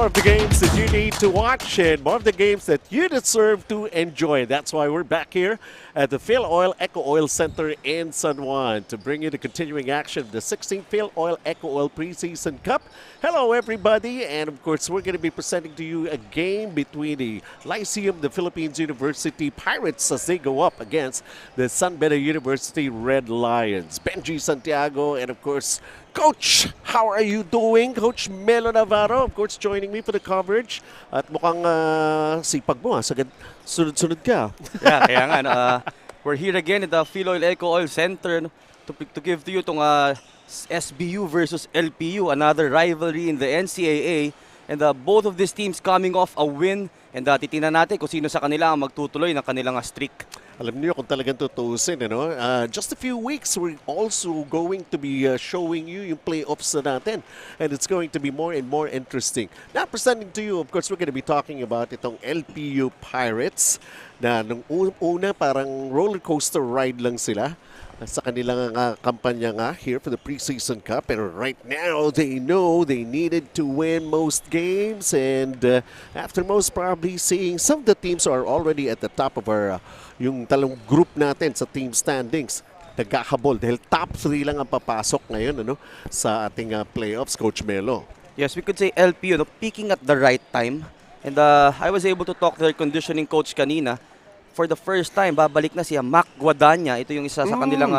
more of the games that you need to watch and more of the games that you deserve to enjoy. That's why we're back here at the Filoil EcoOil Center in San Juan to bring you the continuing action of the 16th Filoil EcoOil Preseason Cup. Hello, everybody, and of course, we're going to be presenting to you a game between the Lyceum, the Philippines University Pirates as they go up against the San Beda University Red Lions. Benji Santiago and of course, Coach, how are you doing? Coach Melo Navarro, of course, joining me for the coverage. At mukhang sipag mo, sagad sunod-sunod ka. Yeah, kaya nga, we're here again at the Filoil EcoOil Center to give to you itong SBU versus LPU, another rivalry in the NCAA. And both of these teams coming off a win. And titingnan natin kung sino sa kanila ang magtutuloy ng kanilang streak. Alam niyo kung talagang tutuusin, just a few weeks, we're also going to be showing you yung playoffs na natin. And it's going to be more and more interesting. Now, presenting to you, of course, we're going to be talking about itong LPU Pirates na nung una parang roller coaster ride lang sila sa kanilang kampanya nga here for the Preseason Cup. Pero right now, they know they needed to win most games. And after most probably seeing some of the teams are already at the top of our yung talong group natin sa team standings, nagkakabol dahil top 3 lang ang papasok ngayon sa ating playoffs, Coach Melo. Yes, we could say LPU peaking at the right time. And I was able to talk to their conditioning coach kanina. For the first time, babalik na siya Mac Guadagna. Ito yung isa sa kanilang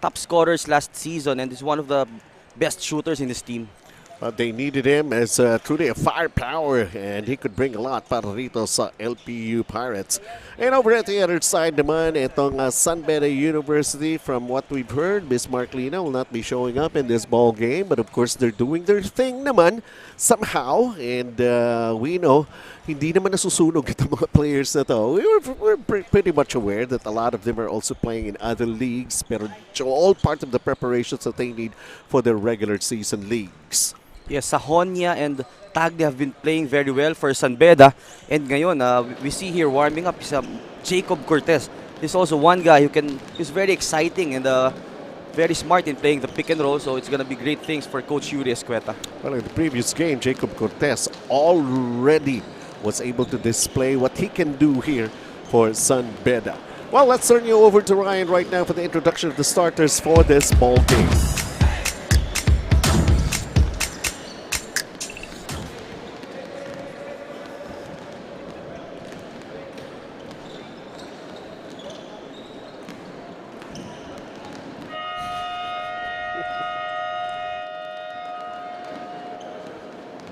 top scorers last season and is one of the best shooters in this team. They needed him as truly a firepower and he could bring a lot para rito sa LPU Pirates. And over at the other side naman, itong San Beda University, from what we've heard, Miss Marklina will not be showing up in this ball game. But of course, they're doing their thing naman somehow. And we know, hindi naman nasusunog itong mga players na to. We're pretty much aware that a lot of them are also playing in other leagues. Pero all part of the preparations that they need for their regular season leagues. Yes, Sahonia and Tagle have been playing very well for San Beda. And ngayon, we see here warming up is Jacob Cortez. He's also one guy who's very exciting and very smart in playing the pick and roll. So it's going to be great things for Coach Yuri Escueta. Well, in the previous game, Jacob Cortez already was able to display what he can do here for San Beda. Well, let's turn you over to Ryan right now for the introduction of the starters for this ball game.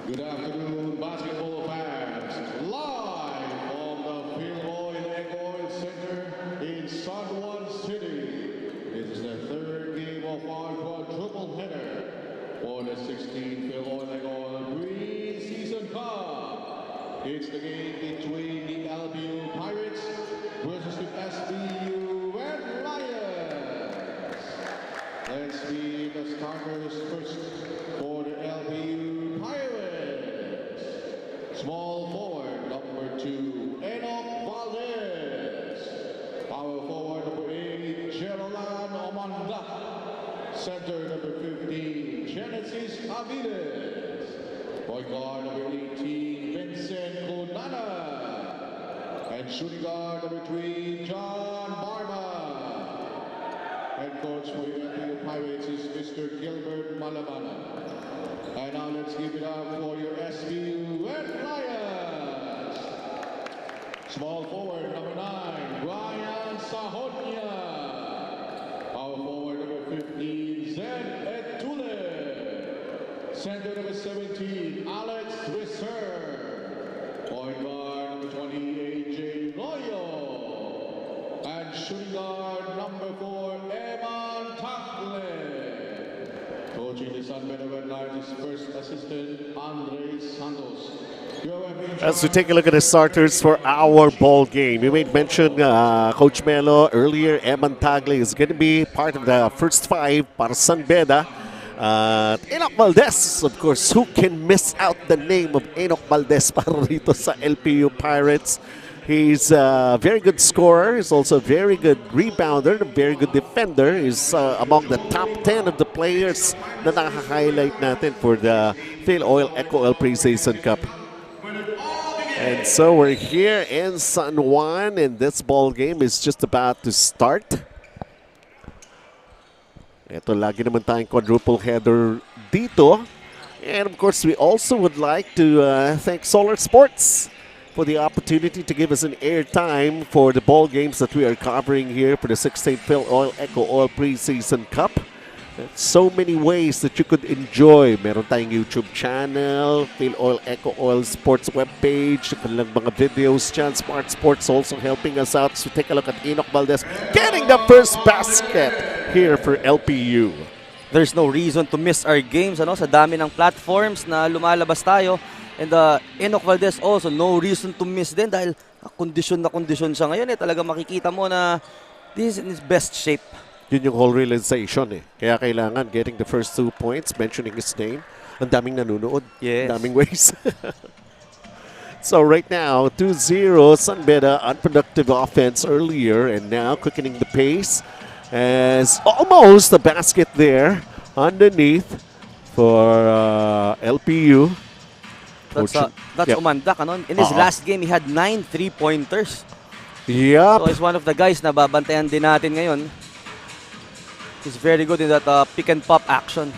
Good afternoon, basketball fans. Live from the Filoil EcoOil Center in San Juan City. This is the third game of our quadruple header for the 16th Filoil EcoOil Preseason Cup. It's the game between the LPU Pirates versus the SBU Red Lions. Let's see the starters first for the LPU Pirates. Small forward, number 2, Enoch Valdez. Power forward, number 8, Geraldine Omanda. Center, number 15, Genesis Aviles. Point guard, number 18, Vincent Kunana. And shooting guard, number 3, John Barma. Head coach for the LPU Pirates is Mr. Gilbert Malabana. And now let's give it up for your SBU Red Lions. Small forward, number 9, Brian Sahonia. Power forward, number 15, Zed Etule. Center, number 17, Alex Reser. Point guard, number 20, AJ Loyo. And shooting guard, number 4, Eman Tagle. Coaching the San Beda Red Lions is first assistant Andre Santos. As we take a look at the starters for our ball game, you made mention, Coach Melo, earlier, Eman Tagle is going to be part of the first 5 para San Beda. Enoch Valdez, of course, who can miss out the name of Enoch Valdez para rito sa LPU Pirates? He's a very good scorer. He's also a very good rebounder, a very good defender. He's among the top 10 of the players na naka-highlight natin for the Filoil EcoOil Preseason Cup. And so we're here in San Juan, and this ball game is just about to start. Ito, lagi naman tayong quadruple header dito. And of course, we also would like to thank Solar Sports for the opportunity to give us an airtime for the ball games that we are covering here for the 16th Filoil EcoOil Preseason Cup. So many ways that you could enjoy. Meron tayong YouTube channel, Filoil EcoOil Sports webpage, kanilang mga videos dyan. Smart Sports also helping us out. So take a look at Enoch Valdez getting the first basket here for LPU. There's no reason to miss our games, ano? Sa dami ng platforms na lumalabas tayo. And Enoch Valdez also, no reason to miss din dahil na kondisyon siya ngayon. Talaga makikita mo na this is in his best shape. Yun yung whole realization eh. Kaya kailangan getting the first 2 points, mentioning his name. Ang daming nanonood. Yes. Ang daming ways. So right now, 2-0, San Beda, unproductive offense earlier, and now quickening the pace as almost a basket there underneath for LPU. That's Umandak. Ano? In his last game, he had 9 3-pointers. Yep. So he's one of the guys na babantayan din natin ngayon. He's very good in that pick and pop action.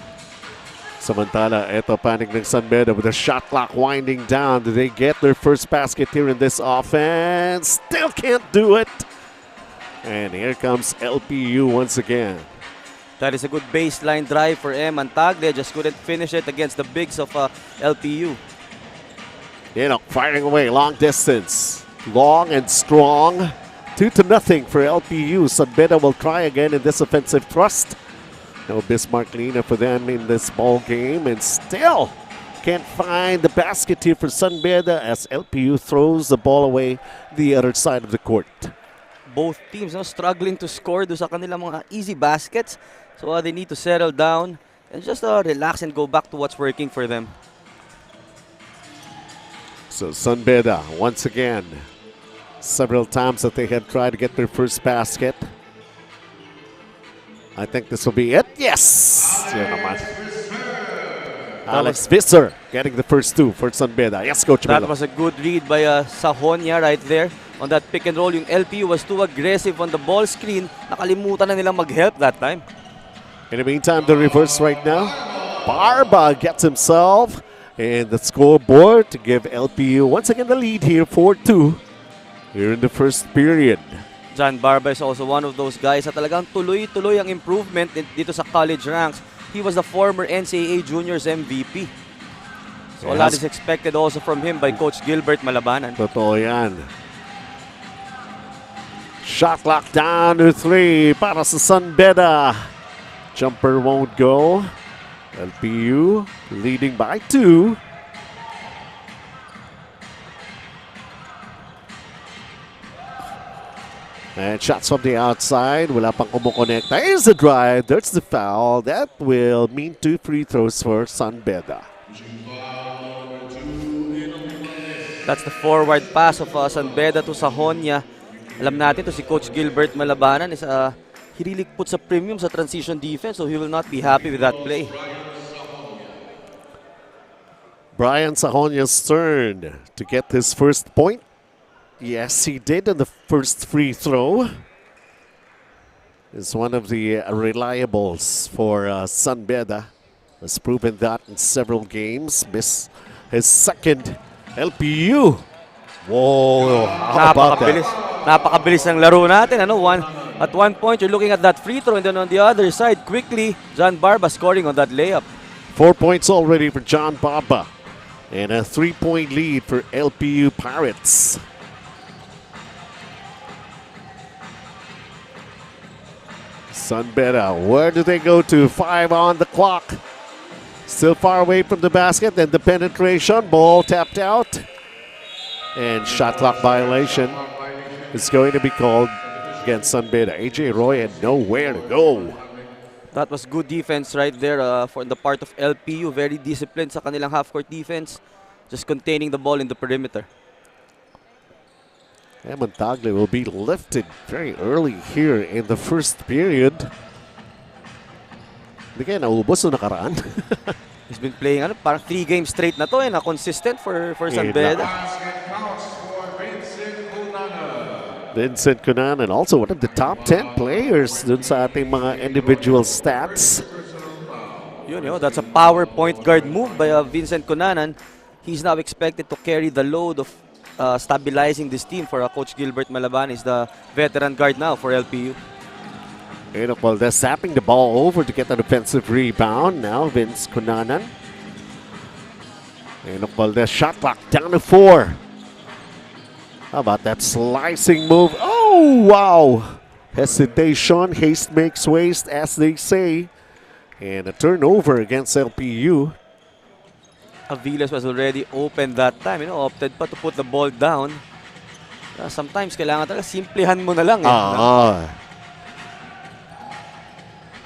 Samantala, eto panig ng San Beda with the shot clock winding down. Do they get their first basket here in this offense? Still can't do it. And here comes LPU once again. That is a good baseline drive for M. Antagle. Just couldn't finish it against the bigs of LPU. Firing away long distance. Long and strong. 2-0 for LPU. San Beda will try again in this offensive thrust. No Bismarck Lina for them in this ball game, and still can't find the basket here for San Beda as LPU throws the ball away the other side of the court. Both teams struggling to score do sa kanilang mga easy baskets. So they need to settle down and just relax and go back to what's working for them. So San Beda once again. Several times that they have tried to get their first basket. I think this will be it. Yes! Alex Visser getting the first 2 for San Beda. Yes, Coach That Melo. was a good read by Sahonia right there on that pick and roll. Yung LPU was too aggressive on the ball screen. Nakalimutan na nilang mag-help that time. In the meantime, the reverse right now. Barba gets himself in the scoreboard to give LPU once again the lead here, 4-2. Here in the first period. John Barba is also one of those guys na talagang tuloy-tuloy ang improvement dito sa college ranks. He was the former NCAA Juniors MVP. So a lot is expected also from him by Coach Gilbert Malabanan. Totoo yan. Shot clock down to 3 para sa San Beda. Jumper won't go. LPU leading by 2. And shots from the outside. Wala pang kumukonekta. Here's the drive. There's the foul. That will mean 2 free throws for San Beda. That's the forward pass of San Beda to Sahonia. Alam natin to si Coach Gilbert Malabanan is he really puts a premium sa transition defense, so he will not be happy with that play. Brian Sahonia's turn to get his first point. Yes, he did in the first free throw. Is one of the reliables for San Beda. Has proven that in several games. Missed his second LPU. Whoa, how about that? Napakabilis ng laro natin. At one point, you're looking at that free throw, and then on the other side, quickly, John Barba scoring on that layup. 4 points already for John Barba. And a 3-point lead for LPU Pirates. San Beda, where do they go to? 5 on the clock. Still far away from the basket. Then the penetration. Ball tapped out. And shot clock violation is going to be called against San Beda. AJ Roy had nowhere to go. That was good defense right there for the part of LPU. Very disciplined sa kanilang half-court defense. Just containing the ball in the perimeter. Montagle will be lifted very early here in the first period. Hindi kaya naubos na nakaraan. He's been playing parang 3 games straight na to na consistent for San Beda. Vincent Cunanan, also one of the top 10 players dun sa ating mga individual stats. That's a power point guard move by Vincent Cunanan. He's now expected to carry the load of stabilizing this team for Coach Gilbert Malaban. Is the veteran guard now for LPU. Enoch Valdez zapping the ball over to get an offensive rebound. Now Vince Cunanan. Enoch Valdez shot clock down to 4. How about that slicing move? Oh, wow. Hesitation, haste makes waste, as they say. And a turnover against LPU. Aviles was already open that time. Opted pa to put the ball down. Sometimes kailangan talaga simplihan mo na lang.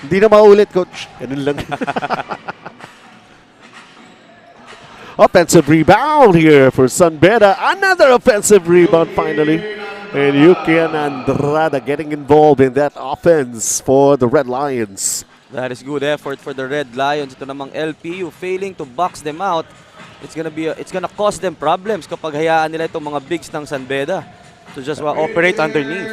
Hindi na maulit, coach. Ganun lang. Offensive rebound here for San Beda. Another offensive rebound finally. And Yukian Andrada getting involved in that offense for the Red Lions. That is good effort for the Red Lions. Ito namang LPU failing to box them out. It's gonna cause them problems kapag hayaan nila itong mga bigs ng San Beda to just operate underneath.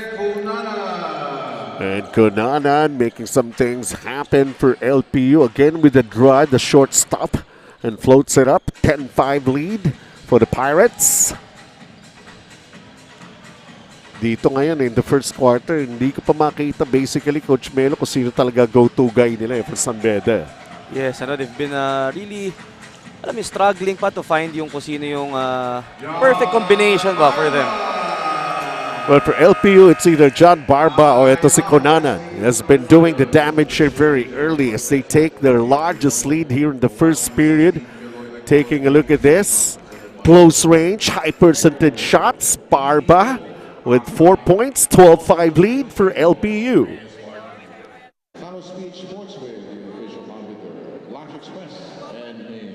And Cunanan making some things happen for LPU again with the drive, the short stop, and floats it up. 10-5 lead for the Pirates. Dito ngayon in the first quarter, hindi ko pa makita basically, Coach Melo, kung sino talaga go-to guy nila for San Beda. Yes, they've been really, struggling pa to find yung kung sino yung perfect combination ba for them. Well, for LPU, it's either John Barba or ito si Cunanan. He has been doing the damage here very early as they take their largest lead here in the first period. Taking a look at this. Close range, high percentage shots. Barba with 4 points, 12-5 lead for LPU. Final speech sports with the official monitor, Launch Express and Names.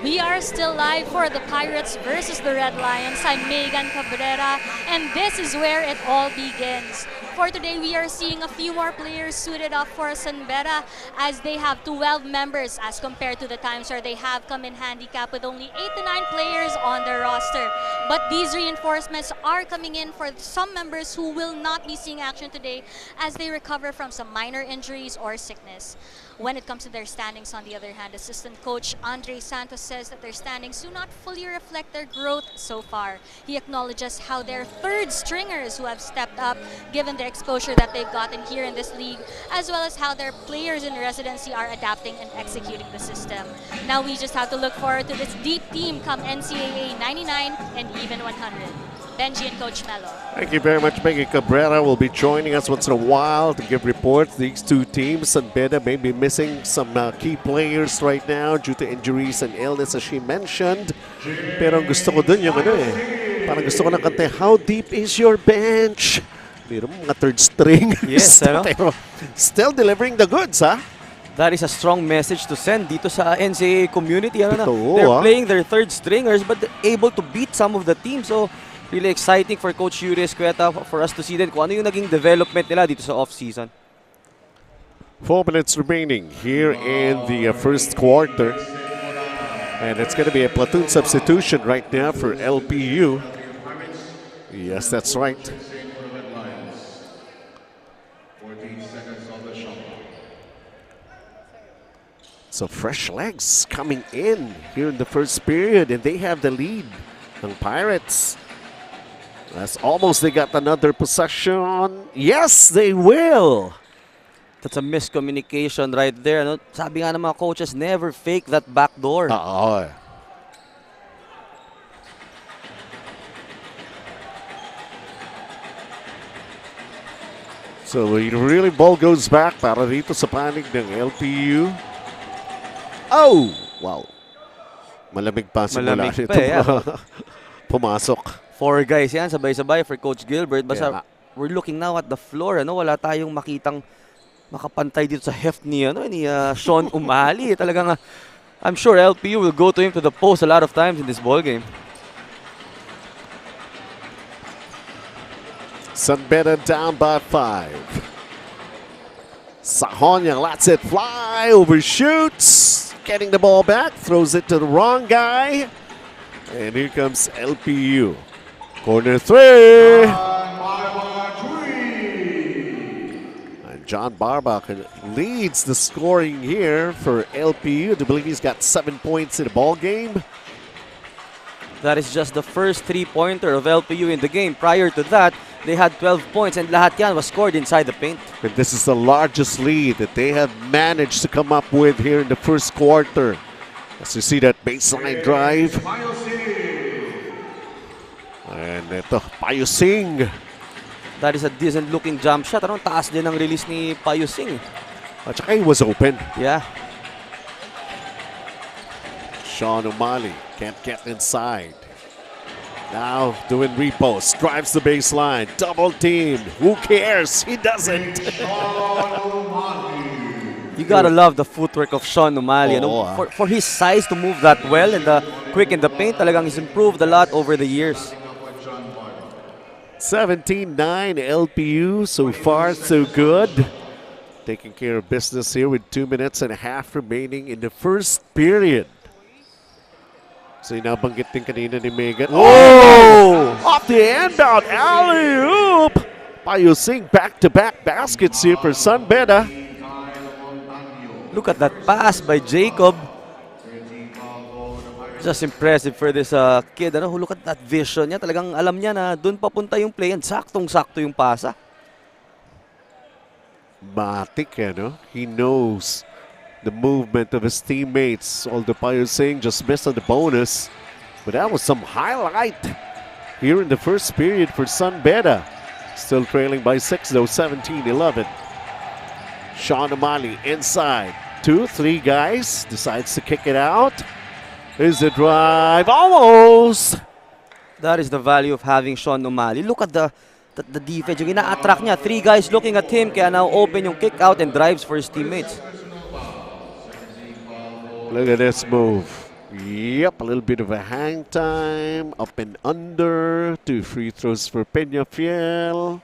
We are still live for the Pirates versus the Red Lions. I'm Megan Cabrera, and this is where it all begins. For today, we are seeing a few more players suited up for San Beda as they have 12 members as compared to the times where they have come in handicap with only 8 to 9 players on their roster. But these reinforcements are coming in for some members who will not be seeing action today as they recover from some minor injuries or sickness. When it comes to their standings, on the other hand, assistant coach Andre Santos says that their standings do not fully reflect their growth so far. He acknowledges how their third stringers who have stepped up given the exposure that they've gotten here in this league, as well as how their players in residency are adapting and executing the system. Now we just have to look forward to this deep team come NCAA 99 and even 100. Benji and Coach Melo. Thank you very much, Megan Cabrera will be joining us once in a while to give reports. These two teams, San Beda may be missing some key players right now due to injuries and illness, as she mentioned. Pero ang gusto ko dun yung parang gusto ko ng kanta, how deep is your bench? Pero mga third string. Yes, pero still delivering the goods, ha? That is a strong message to send dito sa NCAA community. Totoo, they're playing their third stringers but they're able to beat some of the teams. So, really exciting for Coach Yuri Escueta for us to see din kung ano yung naging development nila dito sa off-season. 4 minutes remaining here in the first quarter. And it's going to be a platoon substitution right now for LPU. Yes, that's right. 14 seconds on the shot. So fresh legs coming in here in the first period, and they have the lead. Ng Pirates. That's almost they got another possession. Yes, they will. That's a miscommunication right there. Sabi nga ng mga coaches, never fake that back door. So really ball goes back para dito sa panig ng LPU. Oh! Wow. Malamig pa simula nito. Pumasok. 4 guys yan, sabay-sabay for Coach Gilbert. Basta we're looking now at the floor. Wala tayong makitang makapantay dito sa heft ni Sean Umali. Talagang, I'm sure LPU will go to him to the post a lot of times in this ball game. Sunbeta down by 5. Sahonya lets it fly, overshoots, getting the ball back, throws it to the wrong guy. And here comes LPU. Corner 3. And John Barba leads the scoring here for LPU. I believe he's got 7 points in the ball game. That is just the first 3-pointer of LPU in the game. Prior to that, they had 12 points and lahat yan was scored inside the paint. And this is the largest lead that they have managed to come up with here in the first quarter. As you see that baseline drive. And ito, Payusing. That is a decent looking jump shot. Ano, taas din ang release ni Payusing. At saka he was open. Yeah. Sean O'Malley can't get inside. Now doing repost, drives the baseline, double team. Who cares? He doesn't. You gotta love the footwork of Sean O'Malley. For his size to move that well and quick in the paint, talagang he's improved a lot over the years. 17-9 LPU, so far so good. Taking care of business here with 2 minutes and a half remaining in the first period. So nabanggit din kanina ni Megan. Oh! Off the inbound alley-oop! Payusing back-to-back baskets here for Sunbeta. Look at that pass by Jacob. Just impressive for this kid. Ano, look at that vision niya. Talagang alam niya na doon papunta yung play and saktong-sakto yung pasa. Matik, no? He knows the movement of his teammates. Although Payusing just missed on the bonus. But that was some highlight here in the first period for Sunbeta. Still trailing by 6 though, 17-11. Sean O'Malley inside. 2-3 guys. Decides to kick it out. Here's the drive. Almost! That is the value of having Sean O'Malley. Look at the defense. Yung ina-attract niya. 3 guys looking at him. Kaya now open yung kick out and drives for his teammates. Look at this move. Yep, a little bit of a hang time. Up and under. 2 free throws for Peñafiel.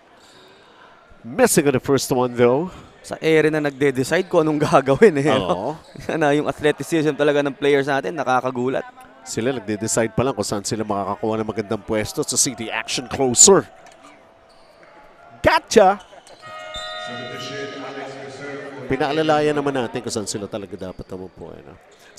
Missing on the first one though. Sa area na nagde-decide kung anong gagawin. Oo. Na yung athleticism talaga ng players natin, nakakagulat. Sila nagde-decide pa lang kung saan sila makakakuha ng magandang pwesto sa city action closer. Gotcha! Pinaalalayan naman natin kung saan sila talaga dapat umupo.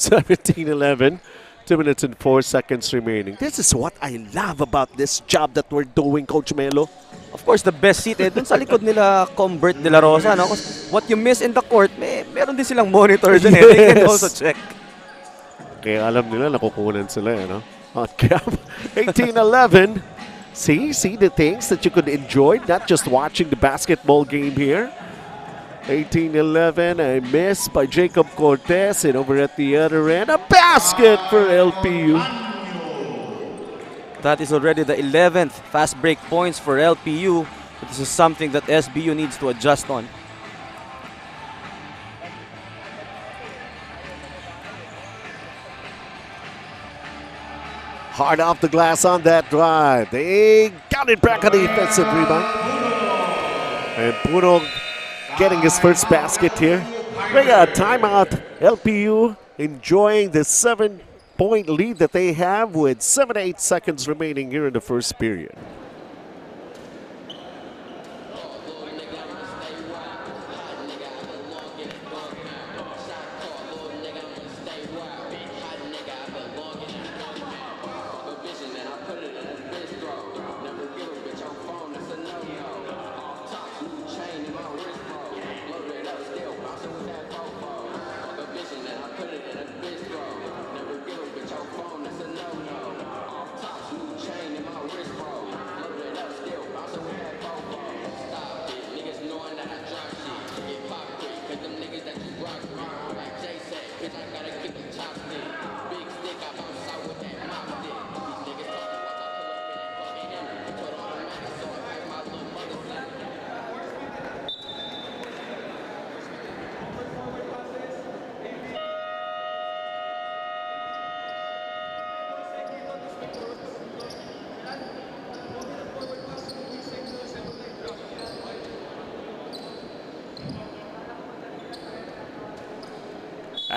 17-11, 2 minutes and 4 seconds remaining. This is what I love about this job that we're doing, Coach Melo. Of course, the best seat dun sa likod nila Convert de la Rosa. No? What you miss in the court, meron din silang monitor dun. Yes. They can also check. Kaya alam nila, nakukunan sila. On cap, 18-11. See the things that you could enjoy, not just watching the basketball game here. 18-11, a miss by Jacob Cortez, and over at the other end, a basket for LPU. That is already the 11th fast break points for LPU. But this is something that SBU needs to adjust on. Hard off the glass on that drive. They got it back on the defensive rebound. And Puno getting his first basket here. We got a timeout. LPU enjoying the 7-point lead that they have with 7 to 8 seconds remaining here in the first period.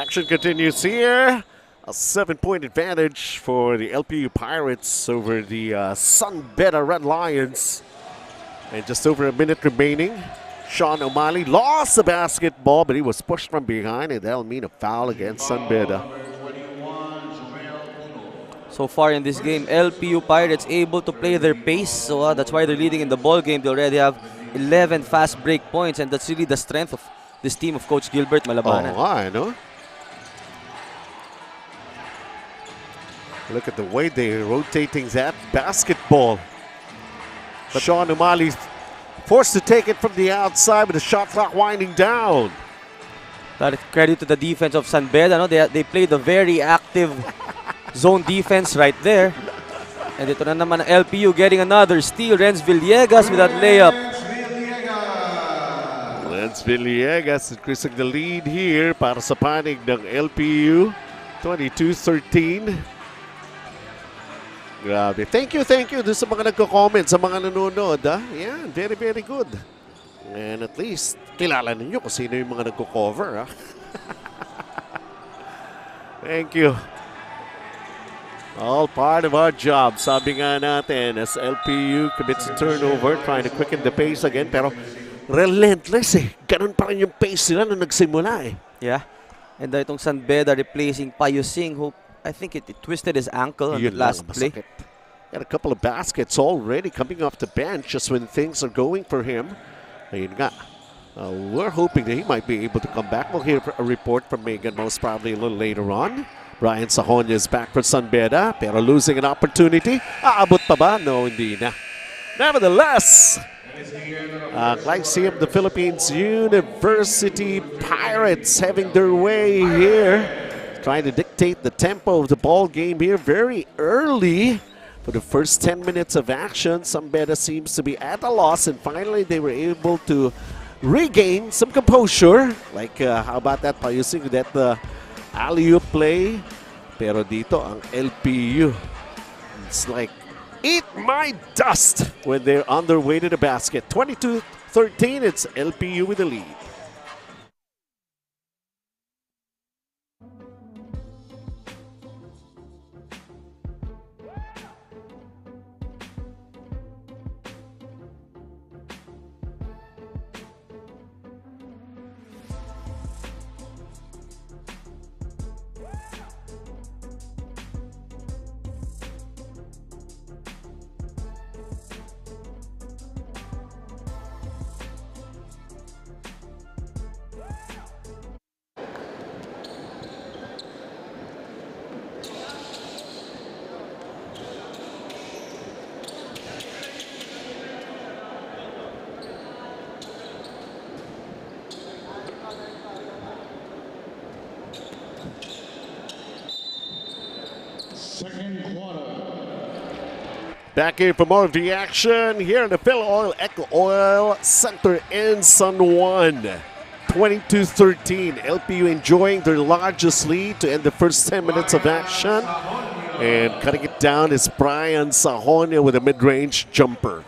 Action continues here. A 7-point advantage for the LPU Pirates over the Sun Beta Red Lions. And just over a minute remaining. Sean O'Malley lost the basketball, but he was pushed from behind, and that'll mean a foul against Sun Beta. So far in this game, LPU Pirates able to play their pace, so that's why they're leading in the ball game. They already have 11 fast break points, and that's really the strength of this team of Coach Gilbert Malabanan. Oh, I know. Look at the way they're rotating that basketball. But Sean O'Malley forced to take it from the outside with the shot clock winding down. That credit to the defense of San Beda. No? They played a very active zone defense right there. And ito na naman ang LPU getting another steal. Renz Villegas with that layup. Renz Villegas increasing the lead here para sa panig ng LPU. 22-13. Grabe. Thank you doon sa mga nagko-comment, sa mga nanonood. Yan, very, very good. And at least, kilala ninyo kung sino yung mga nagko-cover. Thank you. All part of our job. Sabi nga natin, as LPU commits a turnover, trying to quicken the pace again. Pero relentless eh. Ganun pa rin yung pace nila nung nagsimula eh. Yeah. And itong San Beda replacing Payusing, who I think it twisted his ankle on the last play. Got a couple of baskets already coming off the bench just when things are going for him. Ayun nga. We're hoping that he might be able to come back. We'll hear a report from Megan most probably a little later on. Brian Sajonia is back for San Beda, pero losing an opportunity. Aabot pa ba? No, hindi na. Nevertheless, Lyceum, the Philippines University Pirates having their way here. Trying to dictate the tempo of the ball game here very early. For the first 10 minutes of action, San Beda seems to be at a loss, and finally they were able to regain some composure. Like, how about that, Payusing, that alley-oop play. Pero dito, ang LPU, it's like, eat my dust when they're on their way to the basket. 22-13, it's LPU with the lead. Second quarter. Back here for more of the action here in the Filoil EcoOil Center in San Juan. 22-13. LPU enjoying their largest lead to end the first 10 minutes of action. And cutting it down is Brian Sajonia with a mid-range jumper.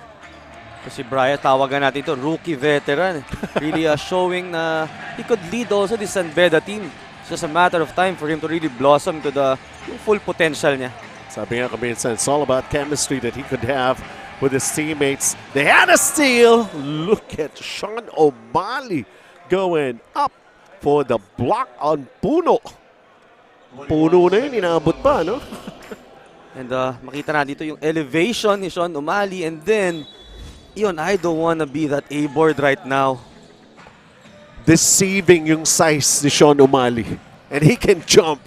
Kasi Brian, tawagan natin ito, rookie veteran. Really showing na he could lead also the San Beda team. It's just a matter of time for him to really blossom to the full potential niya. Sabi nga kaminsan, it's all about chemistry that he could have with his teammates. They had a steal. Look at Sean O'Malley going up for the block on Puno. Puno na yun, inaabot pa, no? And makita na dito yung elevation ni Sean O'Malley, and then yun, I don't wanna be that A-board right now. Deceiving yung size ni Sean O'Malley. And he can jump.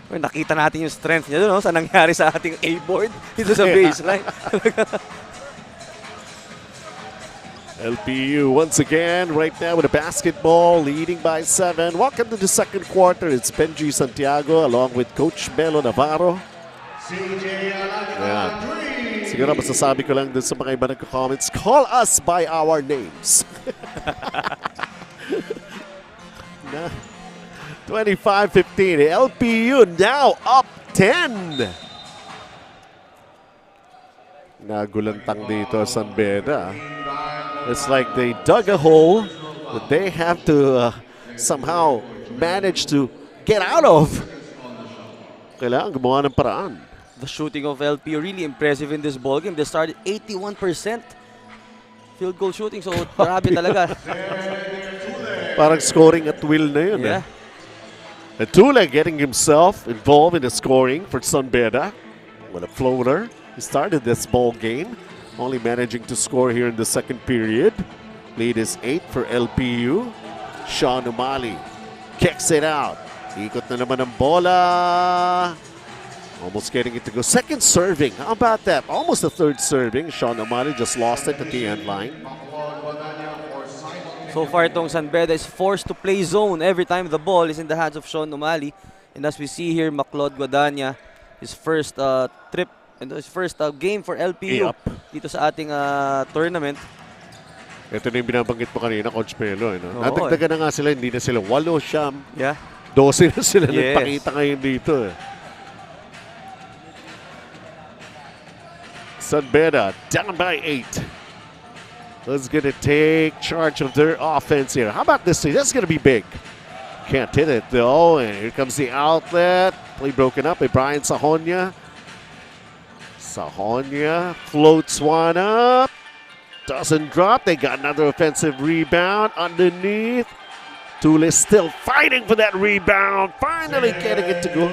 Well, nakita natin yung strength niya doon, no? Sa nangyari sa ating A-board dito sa baseline. LPU once again right now with a basketball leading by 7. Welcome to the second quarter. It's Benji Santiago along with Coach Melo Navarro. Yeah. Siguro masasabi ko lang dun sa mga iba nagko-comments, call us by our names. 25-15. LPU now up 10. Nagulantang dito San Beda. It's like they dug a hole that they have to somehow managed to get out of. Kailangan gumawa ng paraan. The shooting of LPU really impressive in this ball game. They started 81% field goal shooting. So, grabe talaga. Parang scoring at will na yun. Yeah. And Tule getting himself involved in the scoring for San Beda with a floater. He started this ball game, only managing to score here in the second period. Lead is 8 for LPU. Sean Umali kicks it out. Ikot na naman ang bola. Almost getting it to go. Second serving. How about that? Almost a third serving. Sean Umali just lost it at the end line. So far, itong San Beda is forced to play zone every time the ball is in the hands of Sean Umali. And as we see here, Maclod Guadagna, his first trip and his first game for LPU dito sa ating tournament. Ito na yung binabanggit mo kanina, Coach Melo. No? Oo, Natagdagan na nga sila, hindi na sila 8, siyam. Yeah. 12 na sila Yes. nagpakita ngayon dito. San Beda down by 8. Who's going to take charge of their offense here? How about this? That's going to be big. Can't hit it though. And here comes the outlet. Play broken up by Brian Sahonia. Sahonia floats one up. Doesn't drop. They got another offensive rebound underneath. Tule still fighting for that rebound. Finally getting it to go.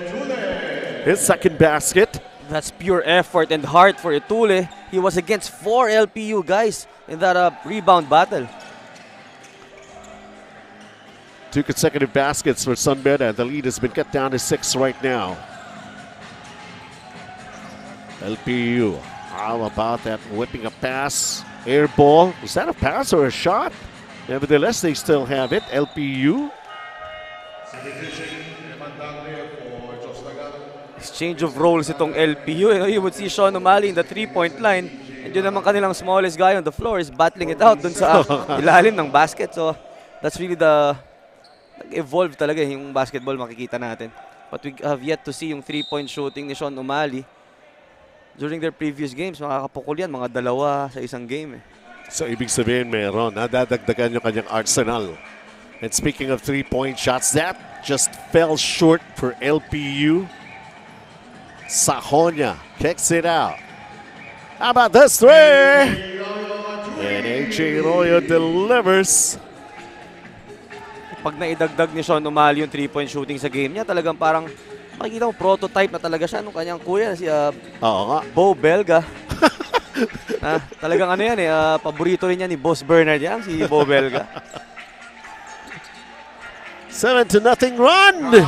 His second basket. That's pure effort and heart for Itule. He was against 4 LPU guys in that rebound battle. 2 consecutive baskets for San Beda. The lead has been cut down to 6 right now. LPU. How about that whipping a pass? Air ball. Was that a pass or a shot? Nevertheless, they still have it. LPU. Exchange of roles itong LPU. You would see Sean Umali in the 3-point line. And yun naman kanilang smallest guy on the floor is battling it out dun sa ilalim ng basket. So that's really the nag-evolve talaga yung basketball makikita natin. But we have yet to see yung 3-point shooting ni Sean Umali. During their previous games, makakapukul yan, mga 2 sa isang game. So ibig sabihin meron. Nadadagdagan yung kanyang arsenal. And speaking of 3-point shots, that just fell short for LPU. Sahonia kicks it out. How about this 3? And H.A. Royo delivers. Pag naidagdag ni Sean Umali yung 3-point shooting sa game niya, talagang parang makikita mo prototype na talaga siya nung kanyang kuya, si Oo nga. Bo Belga. Talagang ano yan paborito rin niya ni Boss Bernard yan, si Bo Belga. 7-0 run!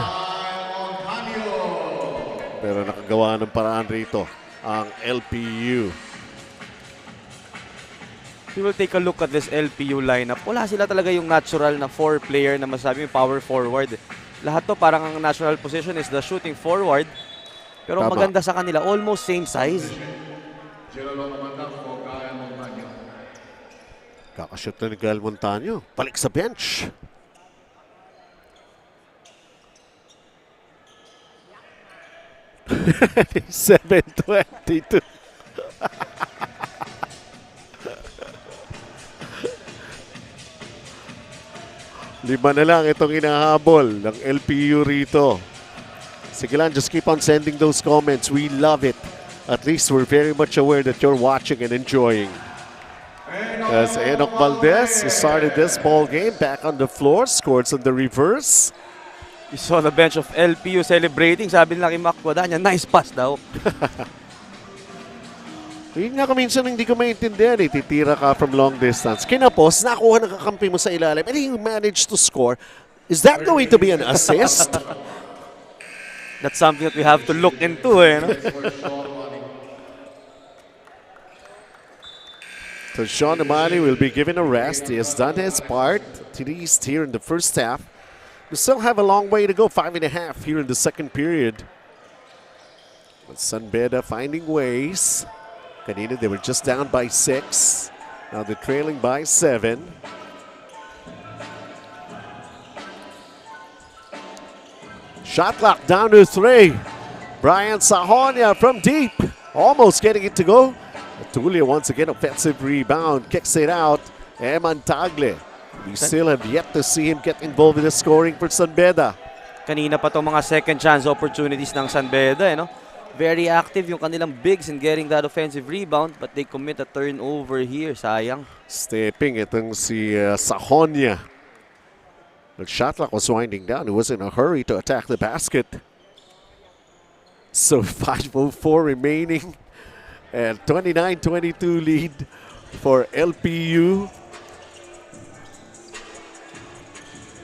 Pero nakagawa ng paraan rito ang LPU. We will take a look at this LPU lineup. Wala sila talaga yung natural na 4-player na masabi yung power forward. Lahat to parang ang natural position is the shooting forward. Pero Tama. maganda sa kanila, almost same size. Kakashoot na ni Gael Montaño. Balik sa bench. $7.22. Lima na lang itong inahabol ng LPU rito. Sige lang, just keep on sending those comments. We love it. At least we're very much aware that you're watching and enjoying. As Enoch Valdez started this ball game back on the floor, scores on the reverse. You saw the bench of LPU celebrating. Sabi nila kay Mac Guadagna, nice pass daw. Yun nga minsan hindi ko maintindihan eh. Titira ka from long distance. Kinapos, nakuha ng kakampi mo sa ilalim and you managed to score. Is that going to be an assist? That's something that we have to look into. No? So Sean Amani will be given a rest. He has done his part, at least here in the first half. We still have a long way to go, 5.5 here in the second period. But San Beda finding ways. Kanina, they were just down by 6. Now they're trailing by 7. Shot clock down to 3. Brian Sahonia from deep. Almost getting it to go. Tulia once again, offensive rebound. Kicks it out. Eman Tagle We still have yet to see him get involved in the scoring for San Beda. Kanina pa itong mga second chance opportunities ng San Beda, no? Very active yung kanilang bigs in getting that offensive rebound, but they commit a turnover here. Sayang. Stepping itong si Sahonia. The shot clock was winding down. He was in a hurry to attack the basket. So 5:04 remaining and 29-22 lead for LPU.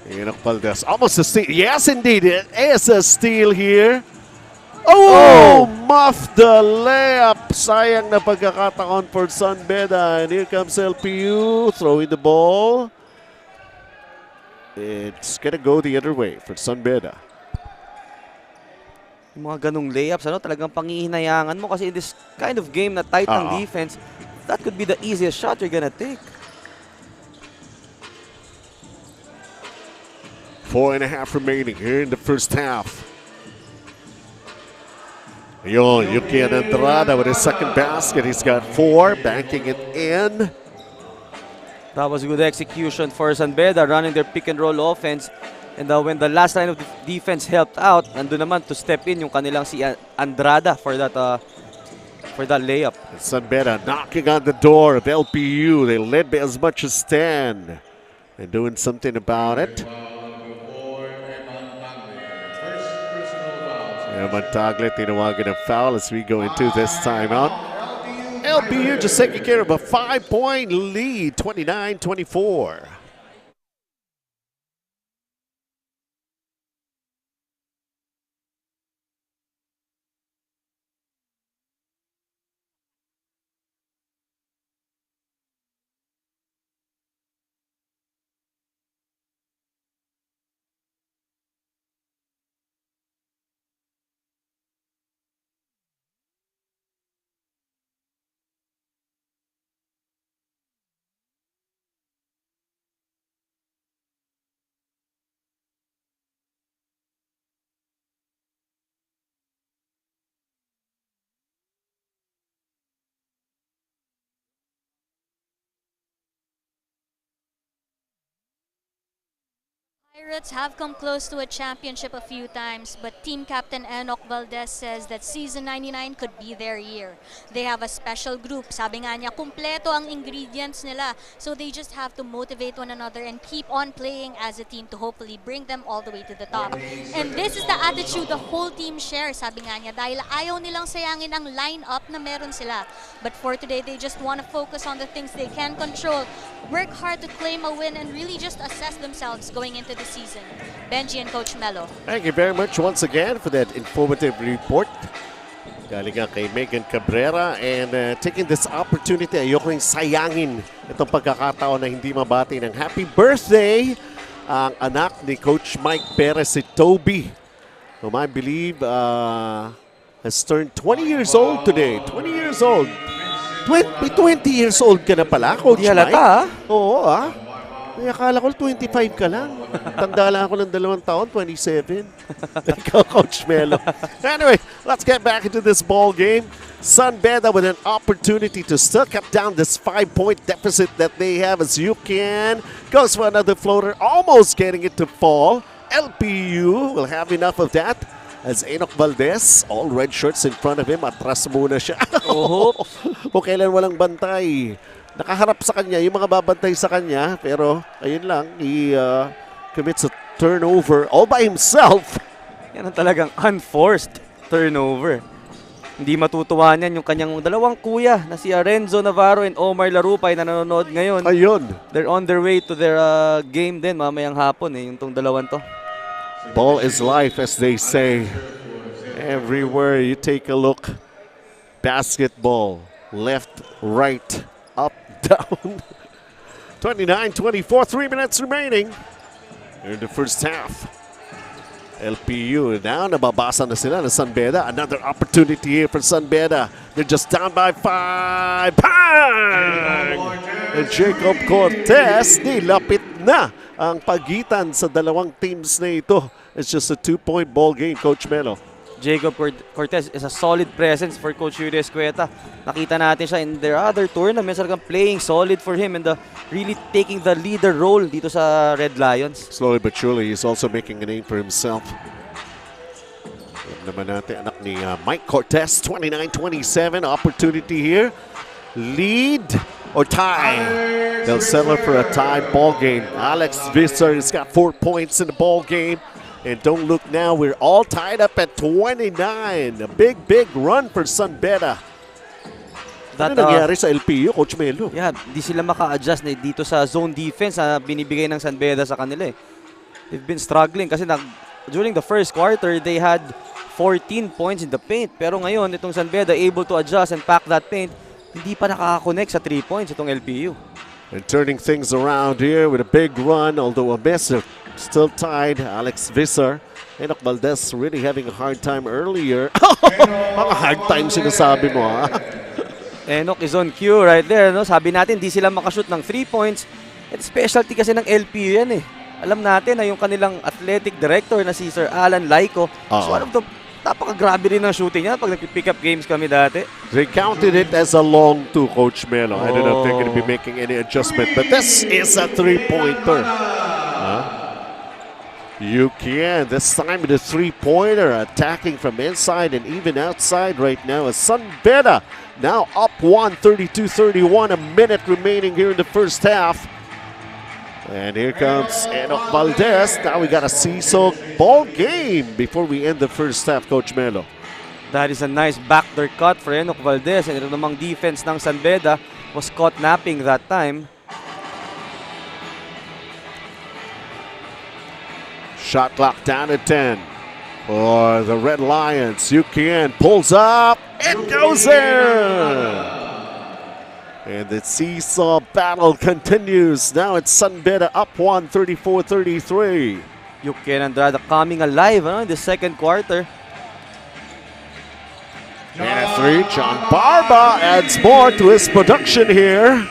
Enoch Valdez, almost a steal. Yes, indeed, it is a steal here. Oh! Muff the layup. Sayang na pagkakataon for San Beda. And here comes LPU throwing the ball. It's gonna go the other way for San Beda. Yung mga ganong layups, talagang pangihinayangan mo kasi in this kind of game na tight ang defense, that could be the easiest shot you're gonna take. 4.5 remaining here in the first half. Ayun, Yuki Andrada with his second basket. He's got 4, banking it in. That was good execution for San Beda, running their pick and roll offense. And when the last line of defense helped out, nandun naman to step in yung kanilang si Andrada for that layup. San Beda knocking on the door of LPU. They led by as much as 10. And doing something about it. Tagle tinawagan ng foul as we go into this timeout. LPU just taking care of a 5-point lead, 29-24. Pirates have come close to a championship a few times, but team captain Enoch Valdez says that season 99 could be their year. They have a special group. Sabi nga niya, kumpleto ang ingredients nila. So they just have to motivate one another and keep on playing as a team to hopefully bring them all the way to the top. And this is the attitude the whole team shares, sabi nga niya, dahil ayaw nilang sayangin ang lineup na meron sila. But for today, they just want to focus on the things they can control, work hard to claim a win, and really just assess themselves going into the season. Benji and Coach Melo. Thank you very much once again for that informative report. Galing nga kay Megan Cabrera, and taking this opportunity, ayoko rin sayangin itong pagkakataon na hindi mabati ng happy birthday ang anak ni Coach Mike Perez, si Toby, whom I believe has turned 20 years old today. 20 years old. 20 years old ka na pala, Coach Di halata, Mike? ah. Oo, ah. Ay, akala ko 25 ka lang. Tanda lang ako ng 2 taon, 27. Ikaw, Coach Melo. Anyway, let's get back into this ball game. San Beda with an opportunity to still cut down this 5-point deficit that they have as Yukin goes for another floater, almost getting it to fall. LPU will have enough of that as Enoch Valdez, all red shirts in front of him. Atras muna siya. Kung kailan walang bantay. Nakaharap sa kanya, yung mga babantay sa kanya, pero ayun lang, he commits a turnover all by himself. Yan ang talagang unforced turnover. Hindi matutuwa niyan yung kanyang dalawang kuya na si Renzo Navarro and Omar Larupay na nanonood ngayon. Ayun. They're on their way to their game din mamayang hapon yung tong dalawang to. Ball is life, as they say. Everywhere you take a look, basketball, left, right, up, down. 29-24, 3 minutes remaining in the first half. LPU now, nababasa na sila ng San Beda. Another opportunity here for San Beda. They're just down by 5. Bang! And Jacob Cortez, nilapit na ang pagitan sa dalawang teams na ito. It's just a 2-point ball game, Coach Melo. Jacob Cortez is a solid presence for Coach Yuri Escueta. Nakita natin siya in their other tournaments, talagang playing solid for him and really taking the leader role dito sa Red Lions. Slowly but surely, he's also making a name for himself. Alam naman natin, anak ni Mike Cortez, 29-27. Opportunity here. Lead or tie. They'll settle for a tied ball game. Alex Visser has got 4 points in the ball game. And don't look now, we're all tied up at 29. A big run for San Beda. Ano nangyari sa LPU, Coach Melo? Yeah, di sila maka-adjust dito sa zone defense na binibigay ng San Beda sa kanila. They've been struggling kasi during the first quarter, they had 14 points in the paint. Pero ngayon, itong San Beda able to adjust and pack that paint. Hindi pa nakaka-connect sa 3 points itong LPU. And turning things around here with a big run, although a miss, still tied. Alex Visser. Enoch Valdez really having a hard time earlier. Mga hard time sinasabi mo, ha? Enoch is on cue right there. No? Sabi natin, di sila makashoot ng 3 points. At specialty kasi ng LPU yan eh. Alam natin na yung kanilang athletic director na si Sir Alan Laico is one of the napakagrabe rin ng shooting niya pag nag-pick up games kami dati. They counted it as a long two, Coach Melo. I don't know if they're going to be making any adjustment, but this is a three-pointer. You can. This time with a three-pointer, attacking from inside and even outside right now. As San Beda now up 32-31, a minute remaining here in the first half. And here comes Enoch Valdez. Now we got a seesaw ball game before we end the first half, Coach Melo. That is a nice backdoor cut for Enoch Valdez. And ito namang defense ng San Beda was caught napping that time. Shot clock down at 10 for the Red Lions. Yukian pulls up. It goes in. And the seesaw battle continues. Now it's San Beda up 34-33. Yukian Andrada coming alive in the second quarter. And a three. John Barba adds more to his production here.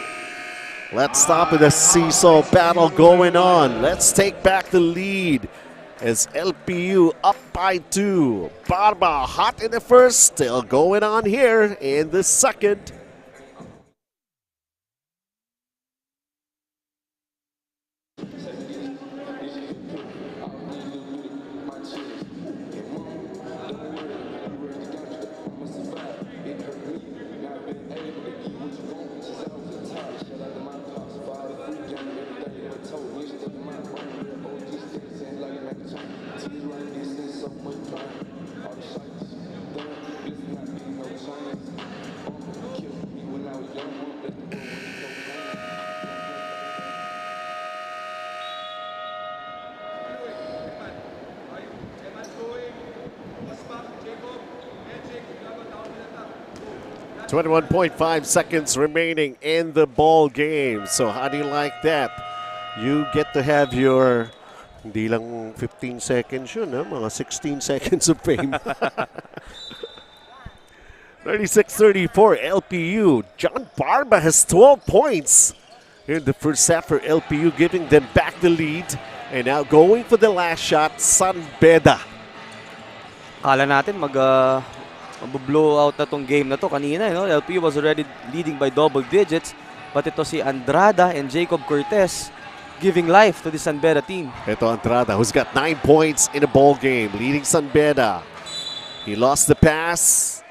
Let's stop with the seesaw battle going on. Let's take back the lead as LPU up by 2. Barba hot in the first, still going on here in the second. .5 seconds remaining in the ball game. So how do you like that? You get to have your, hindi lang 15 seconds yun, mga 16 seconds of fame. 36-34 LPU. John Barba has 12 points in the first half for LPU, giving them back the lead. And now going for the last shot, San Beda. Kala natin mag-blow out na tong game na to kanina. LPU was already leading by double digits. But ito si Andrada and Jacob Cortez giving life to the San Beda team. Ito Andrada, who's got 9 points in the ball game, leading San Beda. He lost the pass,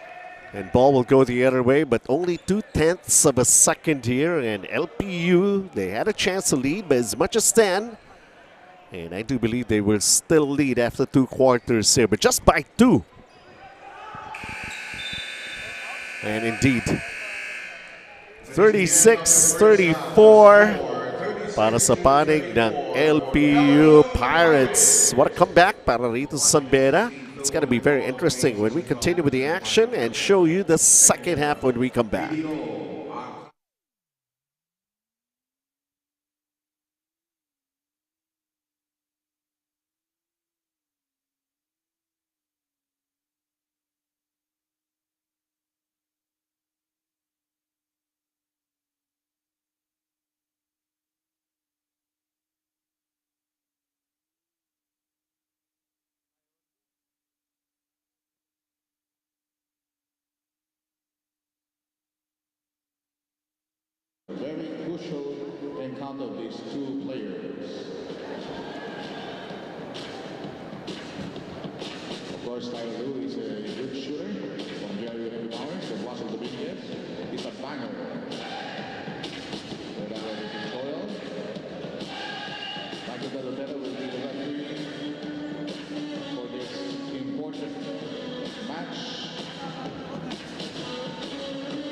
and ball will go the other way, but only 0.2 of a second here. And LPU, they had a chance to lead by as much as 10. And I do believe they will still lead after 2 quarters here, but just by 2. And indeed, 36-34 para sa panig ng LPU Pirates. What a comeback para rito sa San Beda. It's going to be very interesting when we continue with the action and show you the second half when we come back. Very crucial encounter of these two players. Of course, Tyler Liu is a good shooter from Jerry Heavy Powers and Russell Dominguez. He's a banger. And that is EcoOil. Michael Delotero will be the referee for this important match.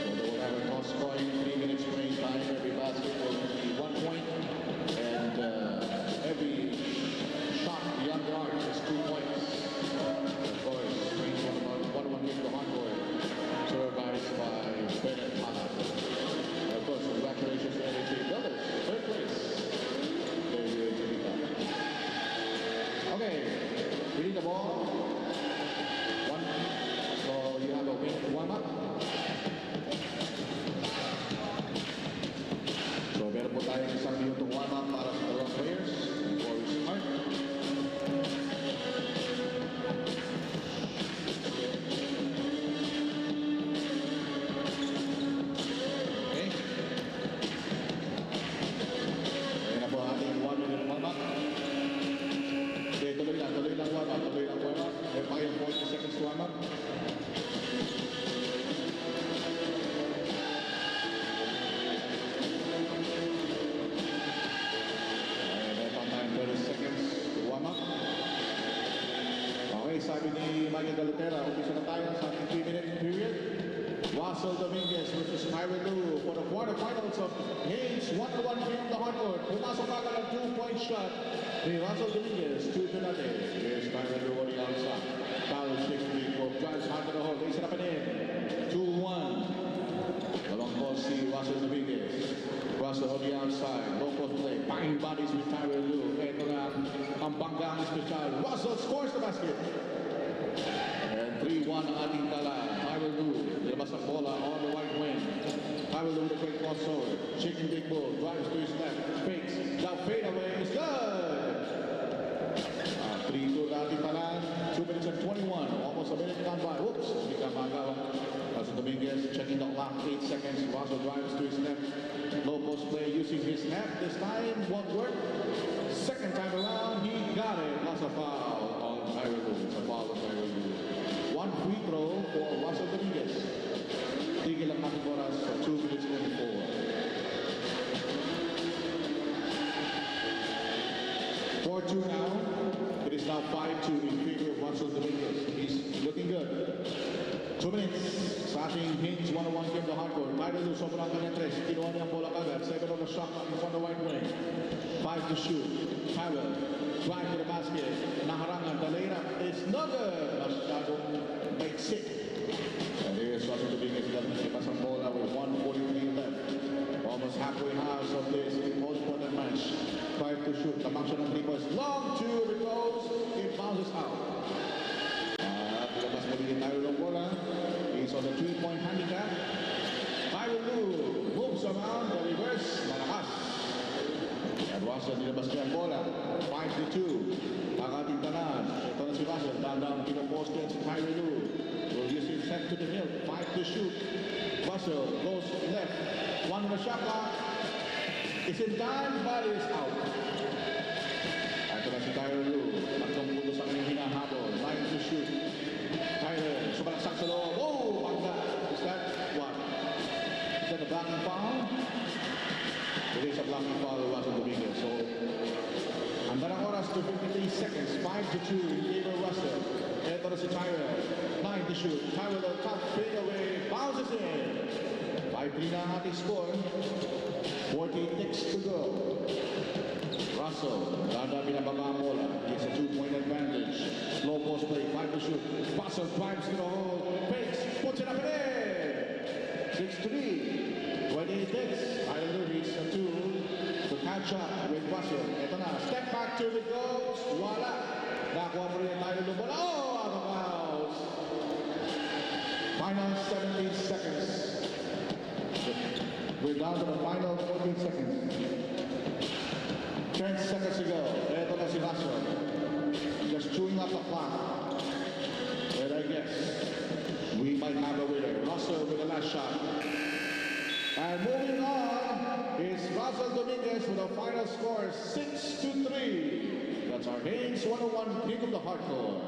So they will have a toss coin, 3 minutes playing time. Every basket will be 1 point. And every shot beyond the arc is 2 points. Of course, range 1-1 game to hardcore. Supervised by Bennett Hana. Of course, congratulations to LHA Brothers, 3rd place. Okay, we need the ball. 1. So you have a warm-up. So meron po tayong isang minutong warm-up para sa dalawang players before we start. Okay. Ayan na po ang ating 1 minute warm-up. Okay, tuloy lang warm-up. Meron pa kayong 40 seconds warm-up. Okay, sabi ni Michael Galutera, umpisa na tayo sa ating 3-minute period. Russell Dominguez versus Tyler Liu for the quarterfinals of Haynes 1-1 game the hardcourt. Pumasok agad ang 2-point shot ni Russell Dominguez, 2-0. Here's Tyler Liu on the outside. Tyler shakes the ball, drives hard to the hole. Race it up and in. 2-1. The long ball si Russell Dominguez. Russell on the outside, local play, banging bodies with Tyler Liu. Ito na ang banggang special. Russell scores the basket. And 3-1 ang ating tala. Tyler Liu, nilabas ang bola on the right wing. Tyler Liu with a great crossover. Shaking big ball, drives to his left, fakes. Now fade away is good. 3-2 ang ating tala. 2 minutes and 21. Almost a minute gone by. Oops, hindi ka magawa. Russell Dominguez checking the clock, 8 seconds. Russell drives to his left. Low post play using his left. This time won't work. Second time around, he got it. That's a foul on Tyler Liu. It's a foul on Tyler Liu. 1 free throw for Russell Dominguez. Tigil ang ating oras sa 2 minutes 24. 4-2 now. It is now 5-2 in favor of Russell Dominguez. He's looking good. 2 minutes sa ating Haynes 1-1 game to hardcore. Tyler Liu sobrang kanyang 3. Kinuha niya ang bola kagad. Second on the shot from the right wing. 5 to shoot. Tyler drive to the basket. Naharangan. The layup is no good. Masyadong basic. And here's Russell Dominguez. Lipas ang bola with 1:43 left. Almost halfway house of this important match. 5 to shoot. Tamang siya ng 3 points. Long 2 it goes. It bounces out. Labas muli ni Tyler Liu. He's on the 3-point handicap. Tyler Liu moves around the reverse. Malakas. And Russell nilabas niya ang bola. 5-2. Ang ating tanan. Ito na si Russell. Dandang pinopost din si Tyler Liu. Will use his set to the hill. 5 to shoot. Russell goes left. 1 on the shot clock. It's in time, but it's out. Ito na si Tyler Liu. Tatlong punto sa kanyang hinahabol. 9 to shoot. Tyler, sumalaksak sa loob. Oh, bangga. Is that what? Is that a blocking foul? It is a blocking foul of Russell Dominguez. So, anda ng oras to 53 seconds. 5-2 in favor of Russell. Ito na si Tyler. 9 to shoot. Tyler, the top fade away. Bounces in. 5-3 na ang ating score. 48 ticks to go. Russell, dada binababa ang bola. Gets a 2-point advantage. Low post play, 5 to shoot. Russell drives to the hole. Fakes, puts it up and in. 6-3. 28 ticks. Tyler Liu needs a 2 to catch up with Russell. Ito na. Step back to it goes. Wala. Nakuha mo rin ang Tyler Liu. Oh, out of bounds. Final 17 seconds. We're down to the final 14 seconds. 10 seconds to go. Ito na si Russell. Just chewing up the clock. And I guess we might have a winner. Russell with the last shot. And moving on is Russell Dominguez with a final score 6-3. That's our Haynes 101 King of the Hardcore.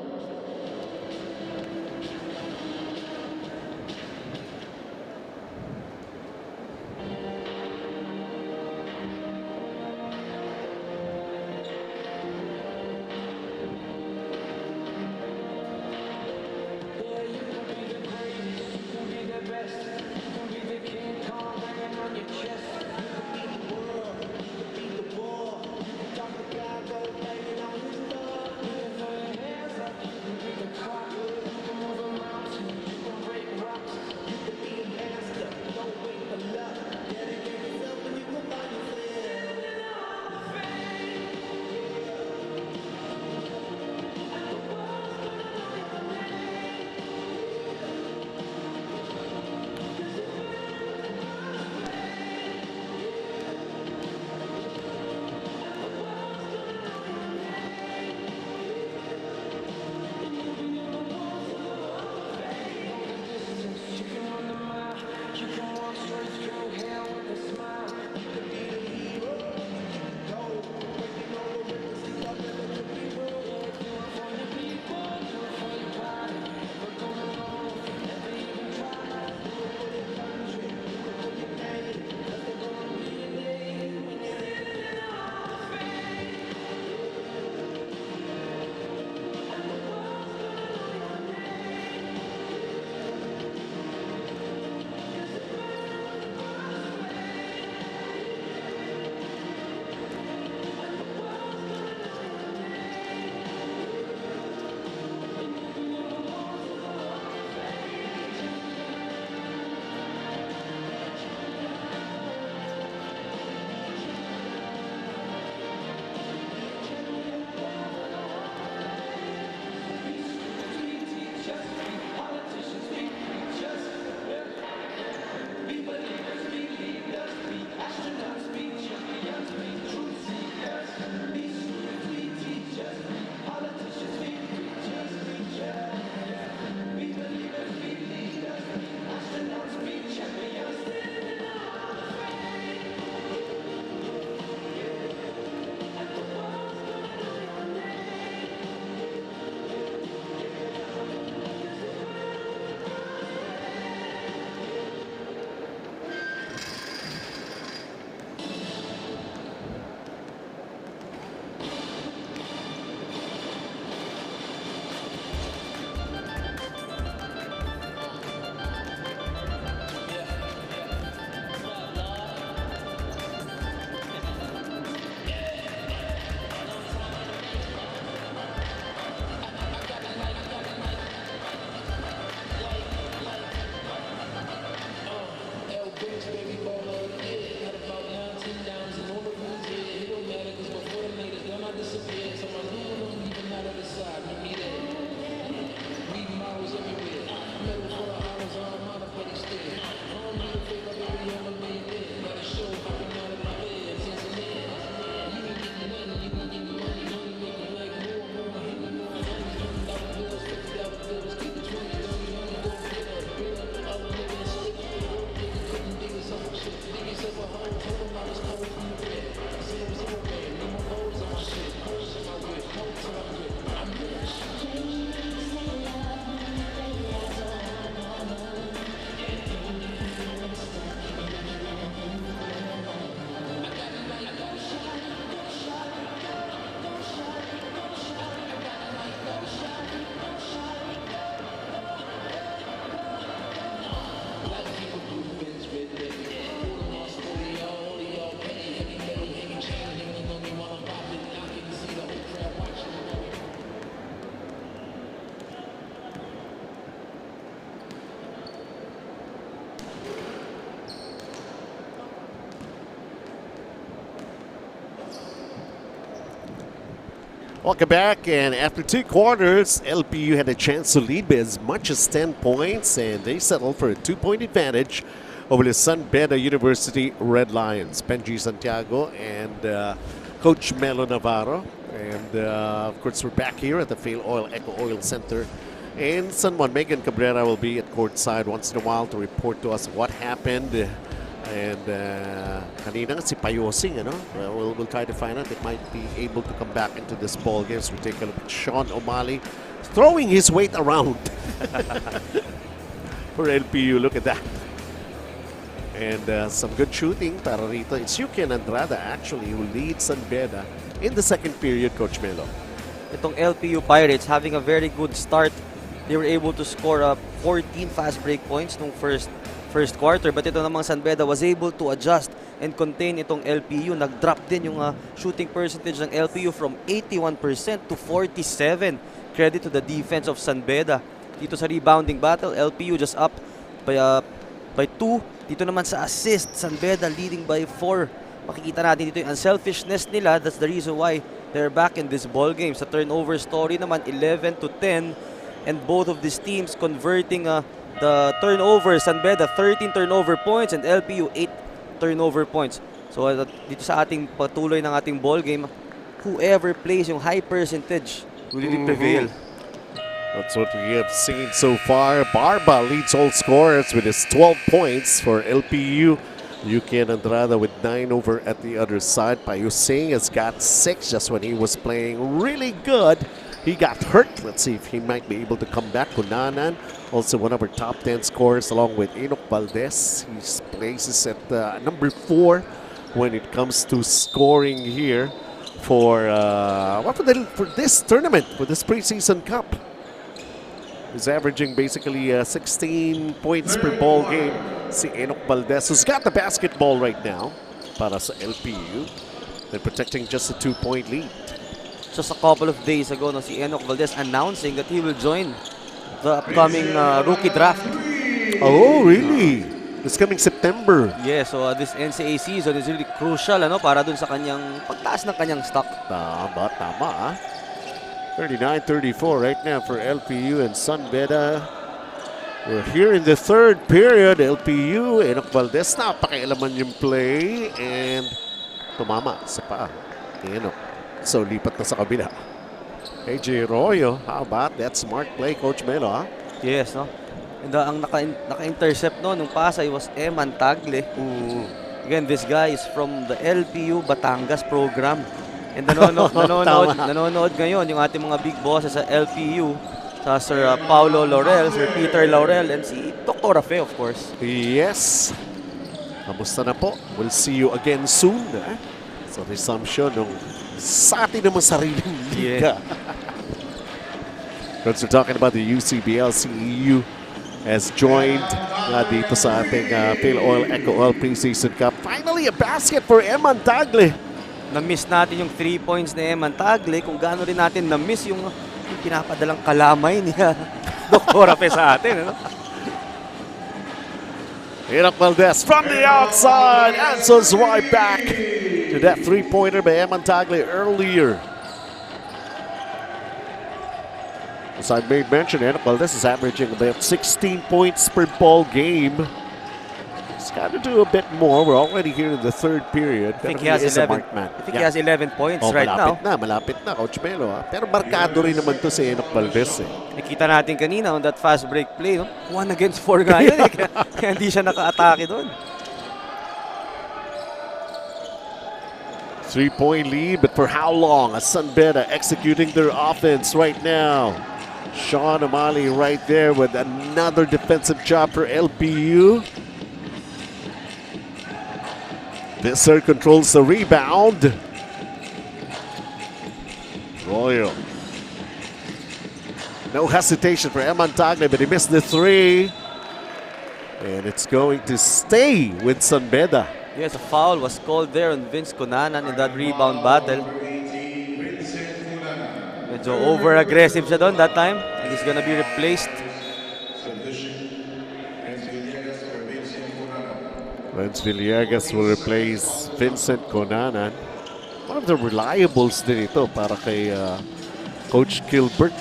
Welcome back, and after 2 quarters, LPU had a chance to lead by as much as 10 points, and they settled for a 2-point advantage over the San Beda University Red Lions. Benji Santiago and Coach Melo Navarro. And of course, we're back here at the Filoil EcoOil Center. And San Juan Megan Cabrera will be at courtside once in a while to report to us what happened And kanina si Payosing, we'll try to find out. It might be able to come back into this ball game. So we take a look at Sean O'Malley throwing his weight around for LPU. Look at that. And some good shooting para rito. It's Yuki Andrada actually who leads San Beda in the second period, Coach Melo. Itong LPU Pirates having a very good start. They were able to score 14 fast break points nung first quarter, but ito namang San Beda was able to adjust and contain itong LPU. Nag-drop din yung shooting percentage ng LPU from 81% to 47%. Credit to the defense of San Beda. Dito sa rebounding battle, LPU just up by 2. Dito naman sa assist, San Beda leading by 4. Makikita natin dito yung unselfishness nila. That's the reason why they're back in this ball game. Sa turnover story naman, 11-10. And both of these teams converting the turnover. San Beda, 13 turnover points and LPU, 8 turnover points. So dito sa ating patuloy ng ating ball game, whoever plays yung high percentage will really prevail. That's what we have seen so far. Barba leads all scorers with his 12 points for LPU. Yuki Andrada with 9 over at the other side. Payosing has got 6 just when he was playing really good. He got hurt. Let's see if he might be able to come back. Kunanan, also one of our top 10 scorers along with Enoch Valdez. He places at number 4 when it comes to scoring here for this tournament, for this preseason cup. He's averaging basically 16 points per ball game. Si Enoch Valdez, who's got the basketball right now para sa LPU. They're protecting just a 2-point lead. Just a couple of days ago, si Enoch Valdez announcing that he will join the upcoming rookie draft. Oh, really? This coming September. Yeah, so this NCAA season is really crucial para dun sa kanyang pagtaas ng kanyang stock. Tama. 39-34 right now for LPU and San Beda. We're here in the third period. LPU, Enoch Valdez, napakialaman yung play and tumama sa paa. Enoch. So lipat na sa kabila. AJ Royo, how about that smart play, Coach Melo, ha? Yes, no? And ang naka-intercept nung pasay was Eman Tagle. Again, this guy is from the LPU Batangas program. And nanonood ngayon yung ating mga big bosses sa LPU, sa Sir Paulo Laurel, Sir Peter Laurel, and si Dr. Rafe, of course. Yes. Kamusta na po? We'll see you again soon. Sa resumption ng sa atin naman sariling liga. Because we're talking about the UCBL, CEU has joined dito sa ating Filoil EcoOil Preseason Cup. Finally, a basket for Eman Tagle. Na-miss natin yung 3 points ni Eman Tagle, kung gaano rin natin na-miss yung pinapadalang kalamay niya Dr. Rafe sa atin. Enoch Valdez from the outside answers right back to that 3-pointer by Eman Tagle earlier. As I made mention, Enoch Valdez is averaging about 16 points per ball game. He's got to do a bit more. We're already here in the third period. I think he has 11. I think he has 11 points right now. Malapit na, Coach Melo. Pero markado rin naman to si Enoch Valdez. Nakita natin kanina on that fast break play, 1 against 4 nga yun. Kaya hindi siya naka-atake doon. 3-point lead, but for how long? As San Beda executing their offense right now. Sean O'Malley right there with another defensive job for LPU. Visser controls the rebound. Royal. No hesitation for Eman Tagle, but he missed the 3. And it's going to stay with San Beda. Yes, a foul was called there on Vince Cunanan in that rebound battle. Medyo over-aggressive siya doon that time. And he's gonna be replaced. Vince Villegas will replace Vincent Cunanan. One of the reliables din ito para kay Coach Gilbert.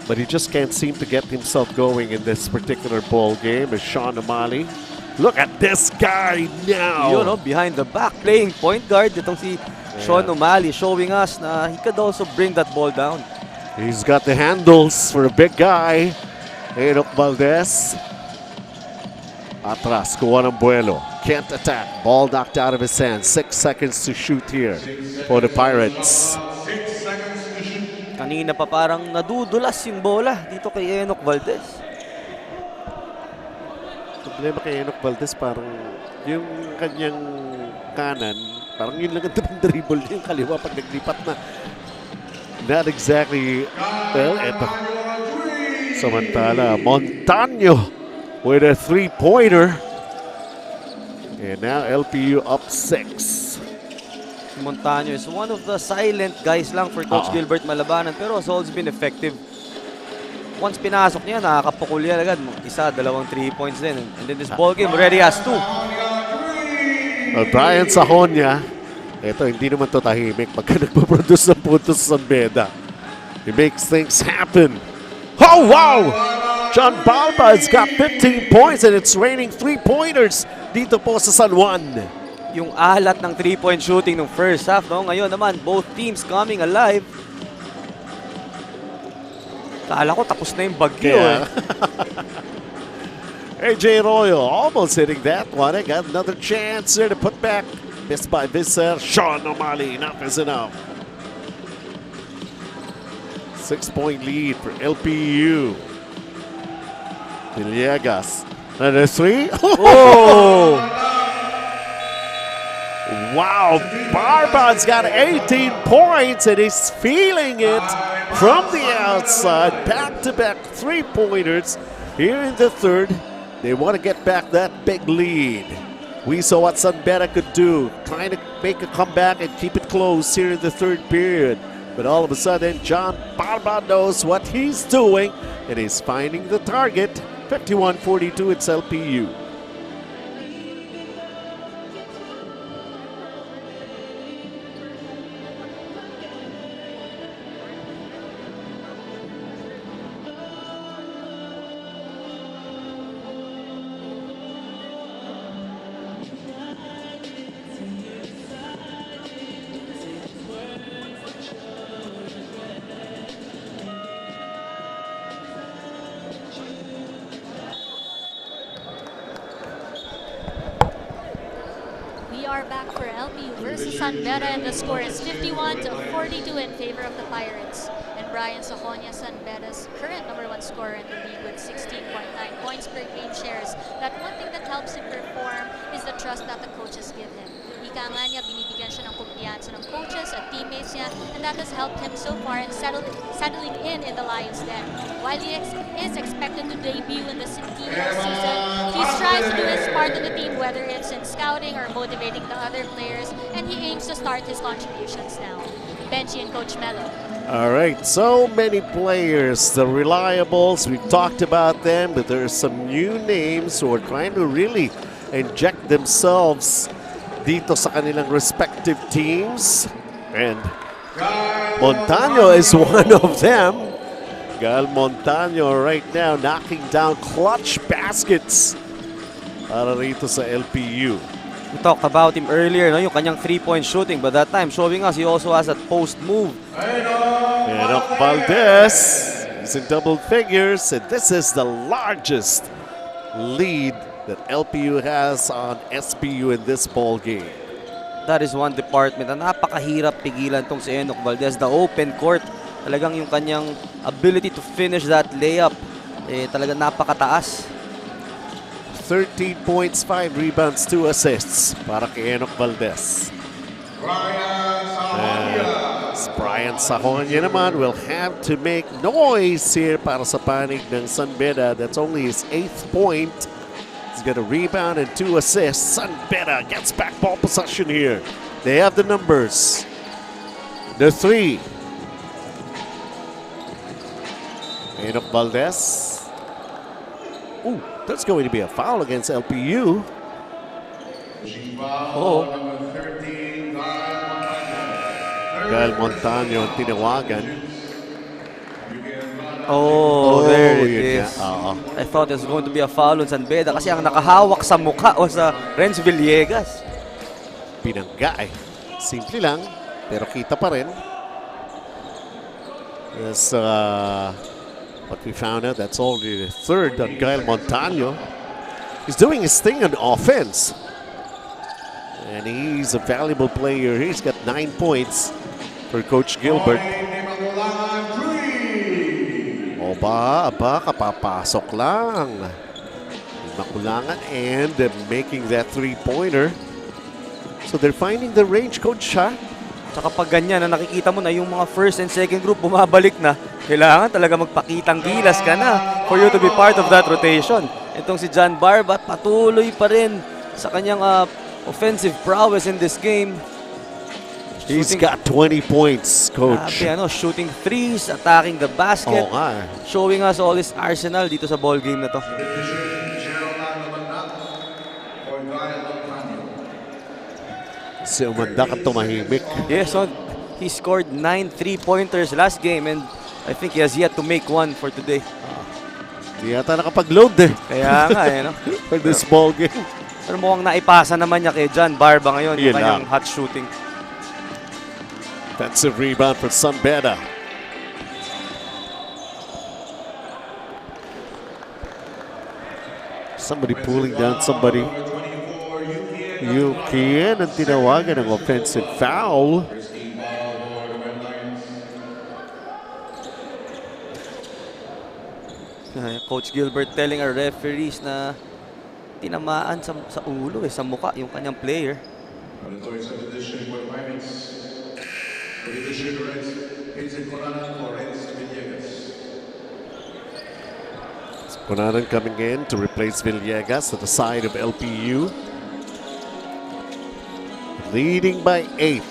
But he just can't seem to get himself going in this particular ball game. Is Sean O'Malley. Look at this guy now. Yun, behind the back, playing point guard. Itong si Sean O'Malley showing us na he could also bring that ball down. He's got the handles for a big guy. Enoch Valdez. Atras, kuha ng Buelo. Can't attack. Ball knocked out of his hand. 6 seconds to shoot here for the Pirates. Kanina pa parang nadudulas yung bola dito kay Enoch Valdez. Problema kay Enoch Valdez, parang yung kanyang kanan, parang yun lang ang dribble niya, yung kaliwa pag naglipat na. Not exactly, well, eto. Samantala, Montaño with a three-pointer. And now LPU up 6. Montaño is one of the silent guys lang for Coach Gilbert Malabanan, pero has always been effective. Once pinasok niya, nakakapukul yan agad. Isa, dalawang 3 points din. And then this ball game already has 2. Brian Sajonia, ito hindi naman to tahimik pagka nagpo-produce ng puntos sa San Beda. He makes things happen. Oh, wow! John Balba has got 15 points and it's raining 3-pointers dito po sa San Juan. Yung alat ng 3-point shooting ng first half, no? Ngayon naman, both teams coming alive. Kala ko tapos na yung bagyo. Yeah. AJ Royal almost hitting that one. I got another chance here to put back. Missed by Visser. Sean O'Malley. Enough is enough. 6-point lead for LPU. Villegas. Another 3. Oh! Wow, Barba's got 18 points and he's feeling it from the outside. Back-to-back 3-pointers here in the third. They want to get back that big lead. We saw what San Beda could do, trying to make a comeback and keep it close here in the third period. But all of a sudden, John Barba knows what he's doing and he's finding the target. 51-42, it's LPU. We are back for LPU versus San Beda, and the score is 51-42 in favor of the Pirates. And Brian Sajonia, San Beda's current #1 scorer in the league with 16.9 points per game, shares that one thing that helps him perform is the trust that the coaches give him. Ika nga niya, binibigyan siya ng kumpiyansa ng coaches at teammates niya, and that has helped him so far in settling in the Lions' den. While he is expected to debut in the centennial season, he strives to do his part in the team, whether it's in scouting or motivating the other players, and he aims to start his contributions now. Benji and Coach Mello. All right, so many players, the reliables, we've talked about them, but there are some new names who are trying to really inject themselves dito sa kanilang respective teams. And Montaño is one of them. Gal Montaño right now knocking down clutch baskets para rito sa LPU. We talked about him earlier, no? Yung kanyang 3-point shooting, but that time showing us he also has that post move. Enoch Valdez is in double figures, and this is the largest lead that LPU has on SBU in this ball game. That is one department na napakahirap pigilan tong si Enoch Valdez. The open court, talagang yung kanyang ability to finish that layup, talagang napakataas. 13 points, 5 rebounds, 2 assists para kay Enoch Valdez. Brian Sajonia naman will have to make noise here para sa panig ng San Beda. That's only his 8th point. He's got a rebound and 2 assists. San Beda gets back ball possession here. They have the numbers. The 3. Enoch Valdez. Ooh, that's going to be a foul against LPU. Oh, Gal Montaño ang tinawagan. oh, there it yun is. nga. Oo. I thought it was going to be a foul on San Beda kasi ang nakahawak sa mukha o sa Renz Villegas. Pinangga eh. Simple lang, pero kita pa rin. Yes, what we found out, that's only the 3rd on Gael Montaño. He's doing his thing on offense. And he's a valuable player. He's got 9 points for Coach Gilbert. Aba, kapapasok lang. Makulangan and making that three-pointer. So they're finding the range, Coach, ha? Tsaka pag ganyan na nakikita mo na yung mga first and second group bumabalik na, kailangan talaga magpakitang gilas ka na for you to be part of that rotation. Itong si John Barba patuloy pa rin sa kanyang offensive prowess in this game. He's got 20 points, Coach. Shooting threes, attacking the basket, showing us all his arsenal dito sa ball game na to. Si Umandak at tumahimik. Yes, he scored 9 3-pointers last game and I think he has yet to make one for today. Di yata nakapag-load eh. Kaya nga no? For this ball game. Pero mukhang naipasa naman niya kay John Barba ngayon yung kanyang hot shooting. Defensive rebound for Sunbeda. Somebody pulling down somebody. Yukian ang tinawagan ng offensive foul. Coach Gilbert telling our referees na tinamaan sa ulo sa mukha yung kanyang player. Conanan coming in to replace Villegas at the side of LPU. Leading by 8.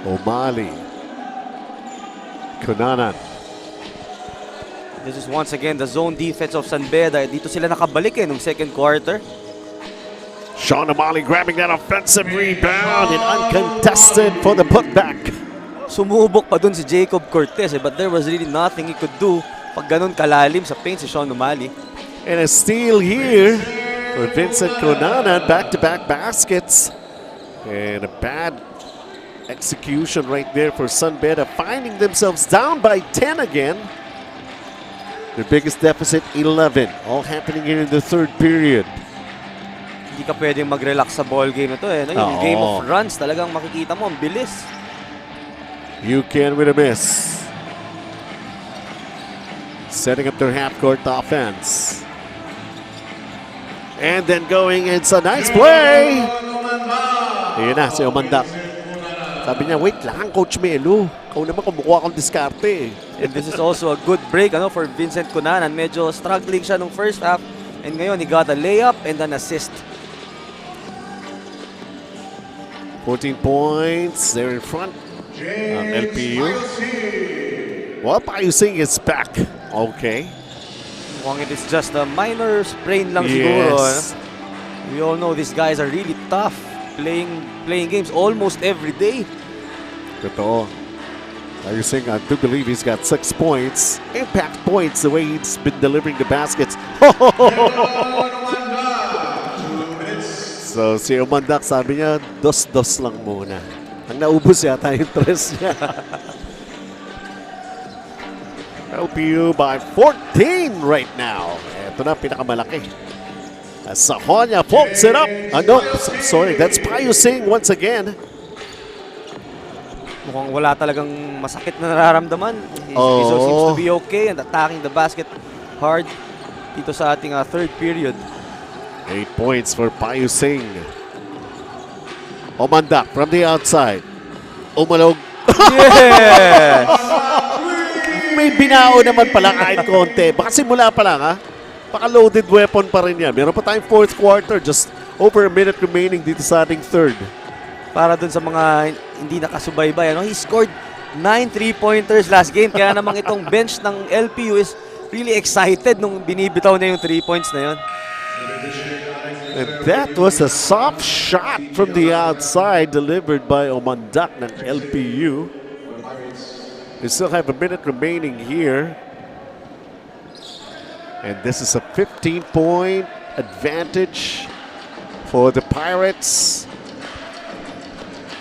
O'Malley. Conanan. This is once again the zone defense of Sanbeda. Dito sila nakabalik nung second quarter. Sean O'Malley grabbing that offensive rebound and uncontested for the putback. Sumubok pa dun si Jacob Cortez but there was really nothing he could do pag ganun kalalim sa paint si Sean O'Malley. And a steal here for Vincent Conanan. Back-to-back baskets. And a bad execution right there for Sunbeda, finding themselves down by 10 again. Their biggest deficit, 11. All happening here in the third period. Hindi ka pwedeng mag-relax sa ball game na to no? Yung game of runs, talagang makikita mo, ang bilis. You can with a miss. Setting up their half-court offense. And then going, it's a nice play. Ayan na, si Umandak. Sabi niya, wait lang, Coach Melo. Ikaw naman kumukuha akong diskarte. And this is also a good break for Vincent Conanan. Medyo struggling siya nung first half. And ngayon, he got a layup and an assist. 14 points. They're in front of LPU. Well, Payusing is back. Okay. Mukhang it is just a minor sprain lang siguro. We all know these guys are really tough. Playing games almost every day. Totoo. Payusing, I do believe he's got 6 points. Impact points the way he's been delivering the baskets. So si Umandak sabi niya, dos-dos lang muna. Ang naubos yata yung tres niya. LPU by 14 right now. Ito na pinakamalaki. Sahonia floats it up. No, sorry, that's Payusing once again. Mukhang wala talagang masakit na nararamdaman. He seems to be okay and attacking the basket hard dito sa ating third period. 8 points for Payusing. Umandak from the outside. Umalog. Yes! May binao naman pala kahit konti. Baka simula pa lang ha. Baka loaded weapon pa rin yan. Meron pa tayong fourth quarter. Just over a minute remaining dito sa ating third. Para dun sa mga hindi nakasubaybay. He scored 9 3-pointers last game. Kaya namang itong bench ng LPU is really excited nung binibitaw niya yung 3 points na yun. And that was a soft shot from the outside delivered by Umandak ng LPU. We still have a minute remaining here. And this is a 15-point advantage for the Pirates.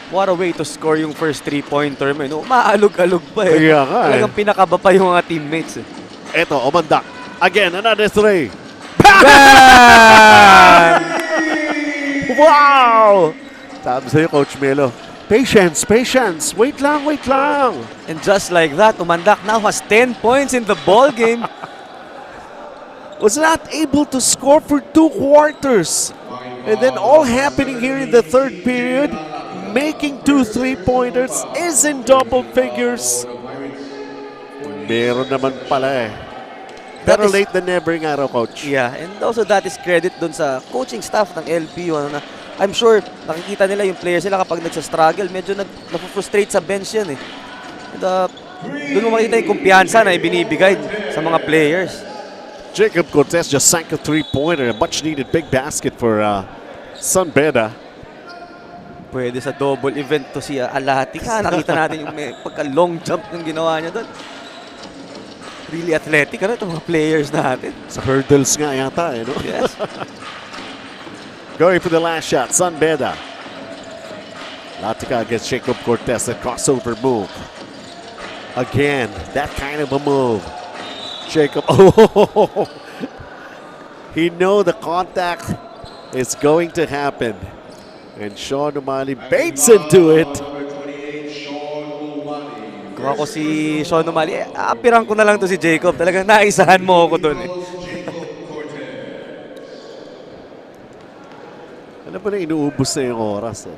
What a way to score yung first 3-pointer. Maalog-alog pa Kaya nga Talagang pinakaba pa yung mga teammates. Eto, Umandak. Again, another three. Bang! Wow! Sabi sa'yo, Coach Melo. Patience, patience. Wait lang, wait lang. And just like that, Umandak now has 10 points in the ball game. Was not able to score for 2 quarters. And then all happening here in the third period, making 2 3-pointers, is in double figures. Meron naman pala eh. Better late than never nga raw, Coach. Yeah, and also that is credit dun sa coaching staff ng LPU. Ano na, I'm sure nakikita nila yung players nila kapag nagsa-struggle, medyo na-frustrate sa bench yan eh. And, dun mo makikita yung kumpiyansa na ibinibigay sa mga players. Jacob Cortez just sank a 3-pointer, a much-needed big basket for San Beda. Pwede sa double event to si Alatica. Nakita natin yung may pagka-long jump yung ginawa niya doon. Really athletic, ano itong mga players natin. Sa hurdles nga yata, eh, no? Yes. Going for the last shot, San Beda. Latica against Jacob Cortez, a crossover move. Again, that kind of a move. Jacob, oh, he know the contact is going to happen. And Sean O'Malley baits into it. Kung ako si Sean O'Malley, apirang ko na lang to si Jacob. Talagang naisahan mo ako doon eh. Alam mo na, inuubos na yung oras eh.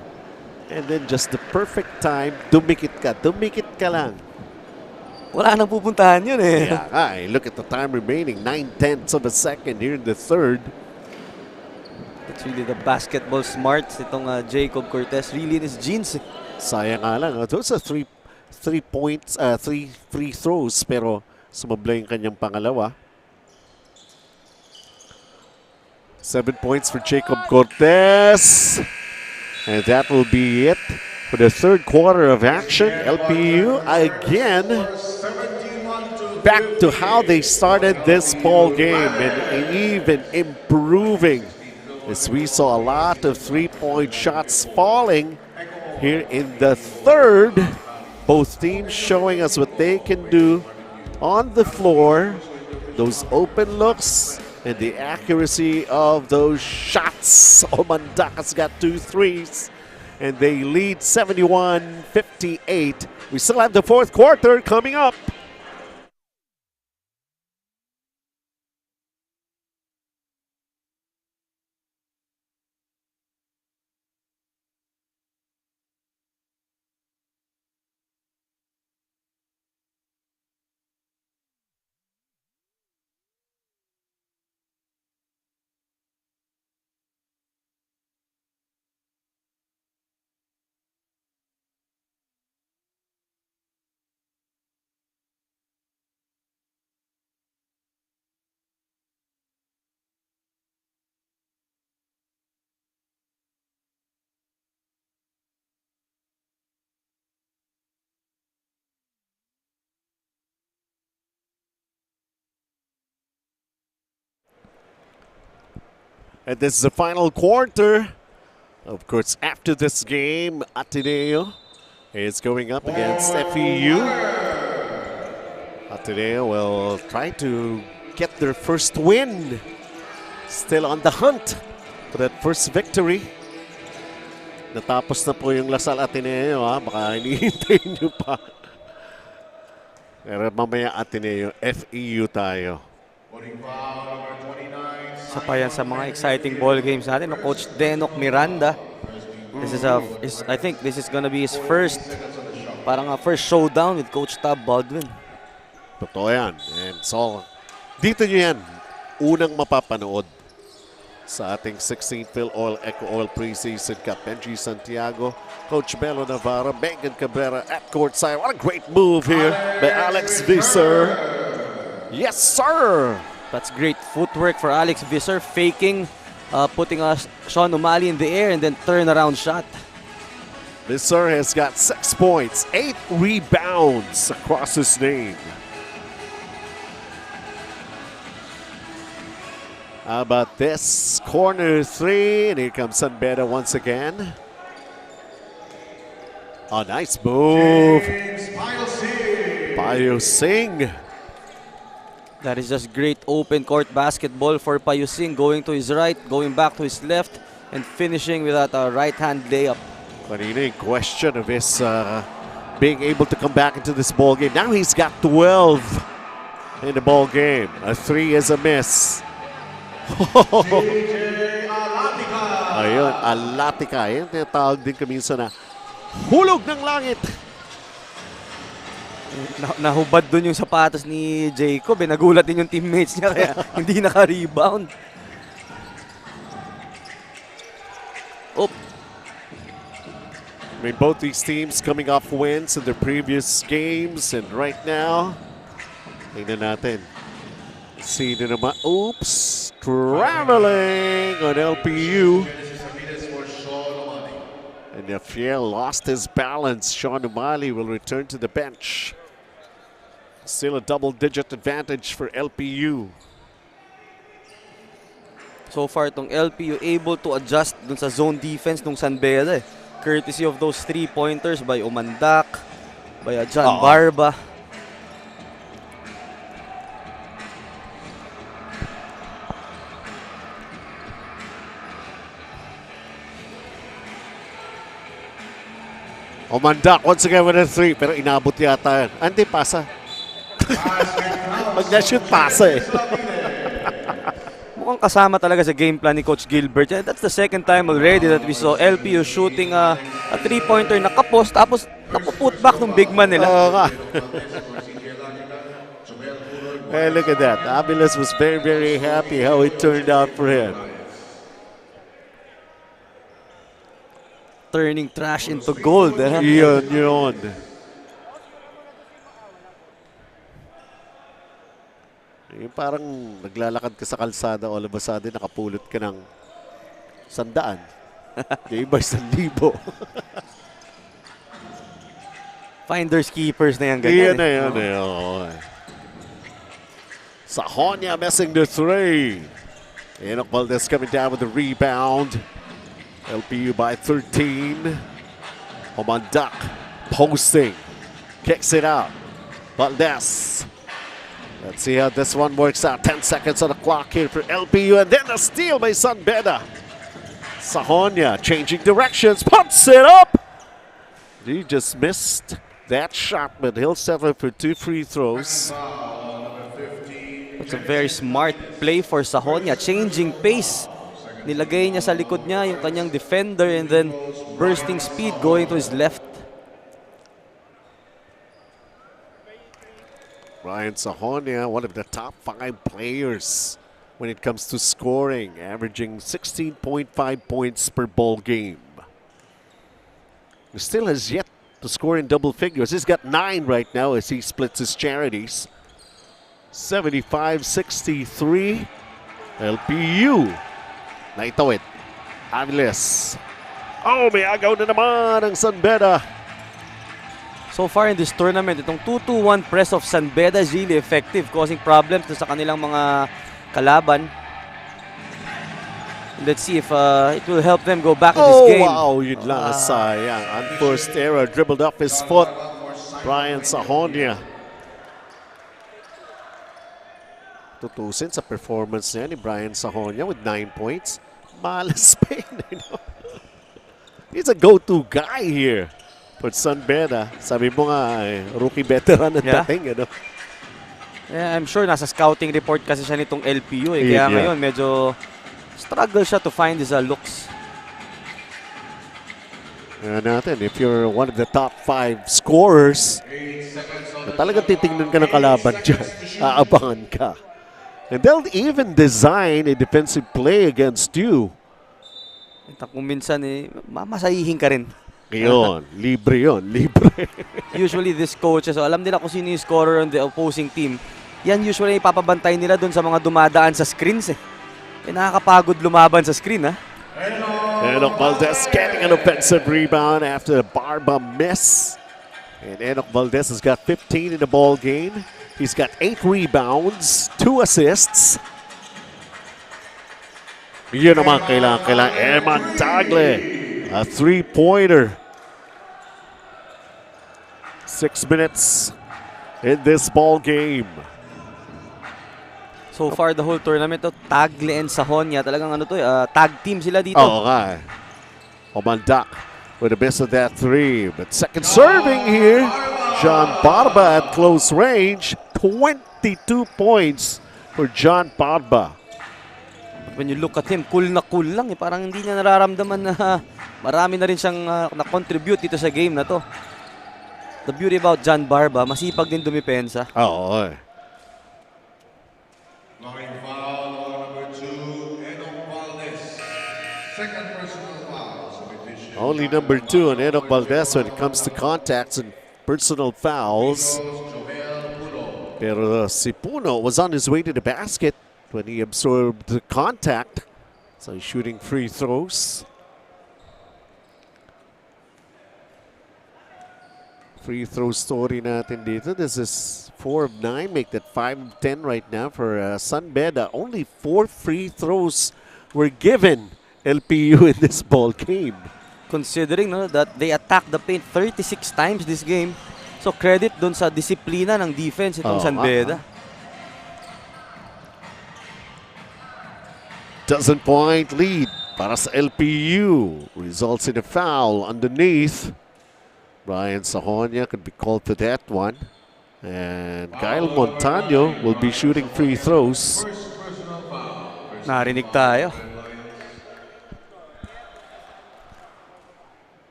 And then just the perfect time, dumikit ka lang. Wala nang pupuntahan yun eh. Yeah, look at the time remaining, 9/10 of a second here in the third. It's really the basketball smarts itong Jacob Cortez. Really in his genes. Sayang nga lang. Those are three free throws, pero sumabla yung kanyang pangalawa. 7 points for Jacob Cortez. And that will be it for the third quarter of action. LPU again back to how they started this ball game and even improving, as we saw a lot of three-point shots falling here in the third. Both teams showing us what they can do on the floor, those open looks and the accuracy of those shots. Omandak has got 2 threes and they lead 71-58. We still have the fourth quarter coming up. And this is the final quarter. Of course, after this game, Ateneo is going up against FEU. Ateneo will try to get their first win. Still on the hunt for that first victory. Natapos na po yung Lasal Ateneo, ha? Baka hinihintay nyo pa. Pero mamaya Ateneo, FEU tayo. Isa pa yan sa mga exciting ball games natin. No, Coach Denok Miranda. I think this is gonna be his first showdown with Coach Tab Baldwin. Totoo yan. And so, dito nyo yan, unang mapapanood sa ating 16th Filoil EcoOil Preseason Cup. Benji Santiago, Coach Melo Navarro, Megan Cabrera at courtside. What a great move here by Alex Visser. Yes, sir! That's great footwork for Alex Visser, faking, putting Sean O'Malley in the air and then turnaround shot. Visser has got 6 points, 8 rebounds across his name. How about this? Corner 3, and here comes San Beda once again. A nice move. Payo Singh. That is just great open court basketball for Payusing, going to his right, going back to his left, and finishing with that right-hand layup. Kanina yung question of his being able to come back into this ball game. Now he's got 12 in the ball game. A 3 is a miss. Ayun, Alatica. Yan tinatawag din kaminsan na hulog ng langit. Nahubad dun yung sapatos ni Jacob. Nagulat din yung teammates niya kaya hindi naka-rebound. Oh. I mean, both these teams coming off wins in their previous games, and right now, tingnan natin. Sino naman? Oops! Traveling on LPU. And Yafiel lost his balance. Sean Umali will return to the bench. Still a double-digit advantage for LPU. So far, itong LPU able to adjust dun sa zone defense nung San Beda. Courtesy of those 3-pointers by Umandak, by John Barba. Umandak once again with a 3, pero inabot yata yan. Hindi, pasa. Pag na-shoot, pasa eh. Mukhang kasama talaga sa game plan ni Coach Gilbert. That's the second time already that we saw LPU shooting a 3-pointer na kapos, tapos napuput back ng big man nila. Oo nga. Hey, look at that. Aviles was very, very happy how it turned out for him. Turning trash into gold. Yun. Yung parang naglalakad ka sa kalsada, all of a sudden nakapulot ka ng 100. Yung iba 1,000. Finders keepers na yan ganyan. Yan. Sahonia missing the 3. Enoch Valdez coming down with the rebound. LPU by 13. Omandak posting. Kicks it out. Valdez. Let's see how this one works out. 10 seconds on the clock here for LPU. And then a steal by San Beda. Sahonia changing directions. Puts it up. He just missed that shot, but he'll settle for 2 free throws. It's a very smart play for Sahonia. Changing pace. Nilagay niya sa likod niya yung kanyang defender and then bursting speed going to his left. Ryan Sahonia, one of the top 5 players when it comes to scoring, averaging 16.5 points per ball game. He still has yet to score in double figures. He's got 9 right now as he splits his charities. 75-63. LPU. Naitawid. Aviles. Oh, may agaw na naman ang San Beda. So far in this tournament, itong 2-2-1 press of San Beda is really effective, causing problems sa kanilang mga kalaban. Let's see if it will help them go back in this game. Oh, wow, yun lang. Sayang. Unforced error, dribbled off his foot. Brian Sahonia. Tutusin sa performance niya ni Brian Sahonia with 9 points. Malas pa yun, you know? He's a go-to guy here for San Beda. Sabi mo nga, rookie veteran ang dating, ano? Yeah, I'm sure nasa scouting report kasi siya nitong LPU. Kaya ngayon, medyo struggle siya to find his looks. Natin, if you're one of the top 5 scorers, talagang titingnan ka ng kalaban dyan. Aabangan ka. And they'll even design a defensive play against you. Kung minsan, masahihin ka rin. Yun, libre yun, libre. Usually these coaches, alam nila kung sino yung scorer on the opposing team. Yan usually ipapabantay nila dun sa mga dumadaan sa screens eh. Nakakapagod lumaban sa screen ha. Enoch Valdez getting an offensive rebound after a Barba miss. And Enoch Valdez has got 15 in the ball game. He's got 8 rebounds, 2 assists. Yun naman kailangan Eman Tagle. A 3-pointer. 6 minutes in this ball game. So far, the whole tournament, Tagle and Sahonia, talagang ano to, tag team sila dito. Oo nga. Omandak with the best of that three. But second serving here, John Barba at close range. 22 points for John Barba. When you look at him, cool lang eh. Parang hindi niya nararamdaman na marami na rin siyang na-contribute dito sa game na to. The beauty about John Barba, masipag din dumipensa. Oo. Line foul on number 2, Enoch Valdez. Second personal foul. Submission. Only number 2 on Enoch Valdez when it comes to contacts and personal fouls. Pero si Puno was on his way to the basket when he absorbed the contact. So he's shooting free throws. Free throw story natin dito. This is 4 of 9. Make that 5 of 10 right now for San Beda. Only 4 free throws were given LPU in this ball game. Considering that they attacked the paint 36 times this game. So credit dun sa disiplina ng defense itong San Beda. Dozen point lead para sa LPU. Results in a foul underneath. Brian Sahonia could be called to that one. And Kyle Montano will be shooting free throws. Narinig tayo.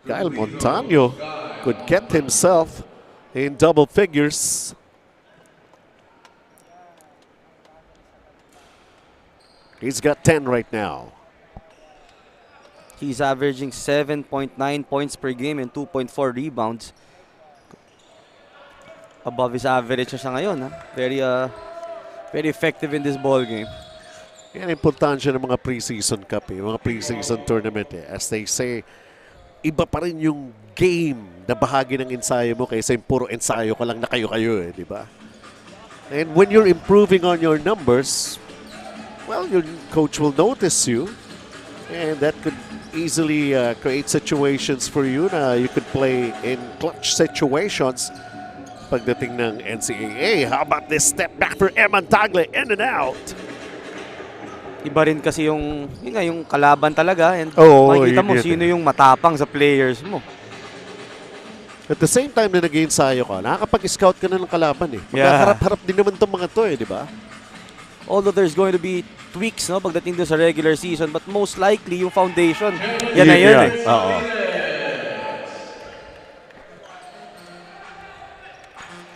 Kyle Montano could get himself in double figures. He's got 10 right now. He's averaging 7.9 points per game and 2.4 rebounds. Above his average siya ngayon. Very effective in this ball game. Yan ang importansya ng mga preseason cup mga preseason tournament As they say, iba pa rin yung game na bahagi ng ensayo mo kaysa yung puro ensayo ka lang na kayo-kayo di ba? And when you're improving on your numbers, well, your coach will notice you. And that could easily create situations for you na you could play in clutch situations pagdating ng NCAA. How about this step back for Eman Tagle, in and out? Iba rin kasi yung kalaban talaga. And makikita mo sino yung matapang sa players mo. At the same time na nag-ensayo ka, nakakapag-scout ka na ng kalaban Magkaharap-harap din naman itong mga to di ba? Although there's going to be tweaks pagdating doon sa regular season, but most likely yung foundation, yan na yun Oo.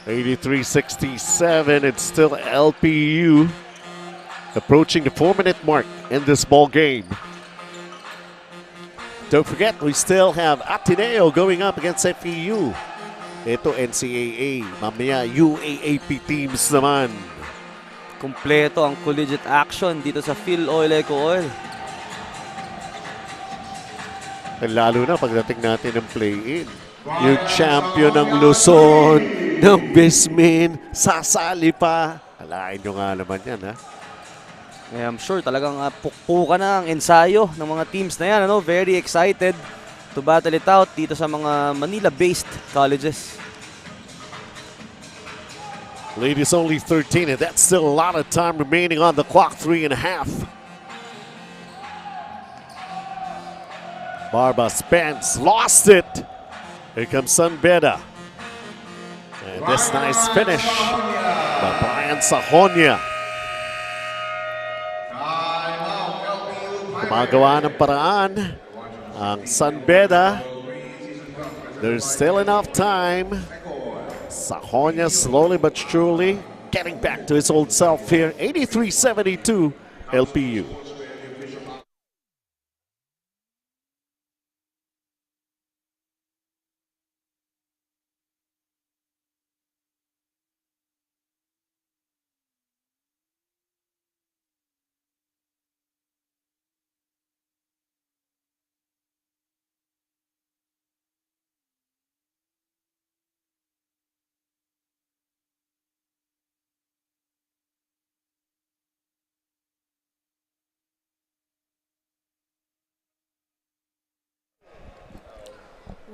$83-67, it's still LPU approaching the 4-minute mark in this ball game. Don't forget, we still have Ateneo going up against FEU. Ito NCAA, mamaya UAAP teams naman. Kompleto ang collegiate action dito sa Filoil EcoOil. Lalo na pagdating natin ng play-in. Yung champion ng Luzon, ng Bismin, sasali pa. Alain nyo nga naman yan, I'm sure talagang pukpukan na ang ensayo ng mga teams na yan. Very excited to battle it out dito sa mga Manila-based colleges. Lead is only 13, and that's still a lot of time remaining on the clock, 3.5. Barba spends, lost it. Here comes San Beda. And this nice finish by Brian Sahonia. Gumagawa ng paraan ang San Beda. There's still enough time. Sahonia slowly but surely getting back to his old self here. 83-72 LPU.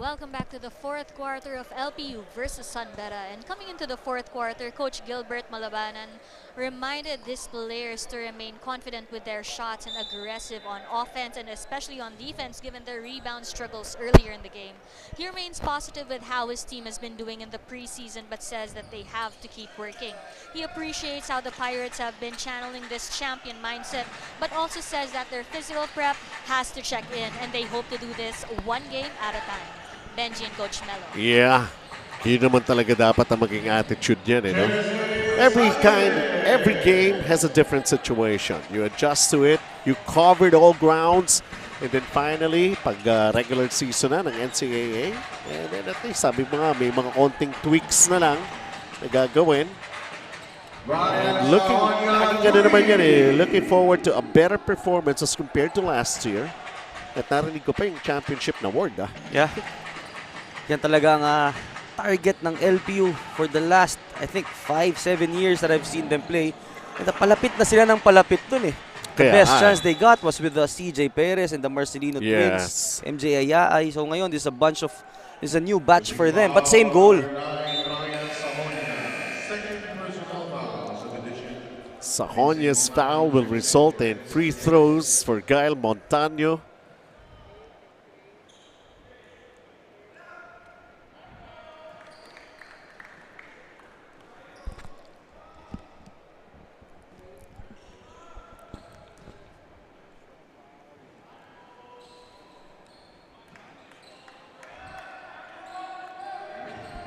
Welcome back to the fourth quarter of LPU versus Sunbeta. And coming into the fourth quarter, Coach Gilbert Malabanan reminded his players to remain confident with their shots and aggressive on offense and especially on defense given their rebound struggles earlier in the game. He remains positive with how his team has been doing in the preseason but says that they have to keep working. He appreciates how the Pirates have been channeling this champion mindset but also says that their physical prep has to check in and they hope to do this one game at a time. Benji and Coach Melo. Yeah. Yun naman talaga dapat ang maging attitude niyan, no? Every game has a different situation. You adjust to it, you covered all grounds, and then finally, pag regular season na ng NCAA, and then at least, sabi mo nga, may mga konting tweaks na lang na gagawin. And looking forward to a better performance as compared to last year. At narinig ko pa yung championship na award, Yeah. Yan talaga ang target ng LPU for the last, I think, 5-7 years that I've seen them play. And palapit na sila ng palapit dun eh. The best chance they got was with the CJ Perez and the Marcelino twins, MJ Ayaay. So ngayon, this is a new batch for them, but same goal. Sahonya's foul will result in free throws for Gael Montaño.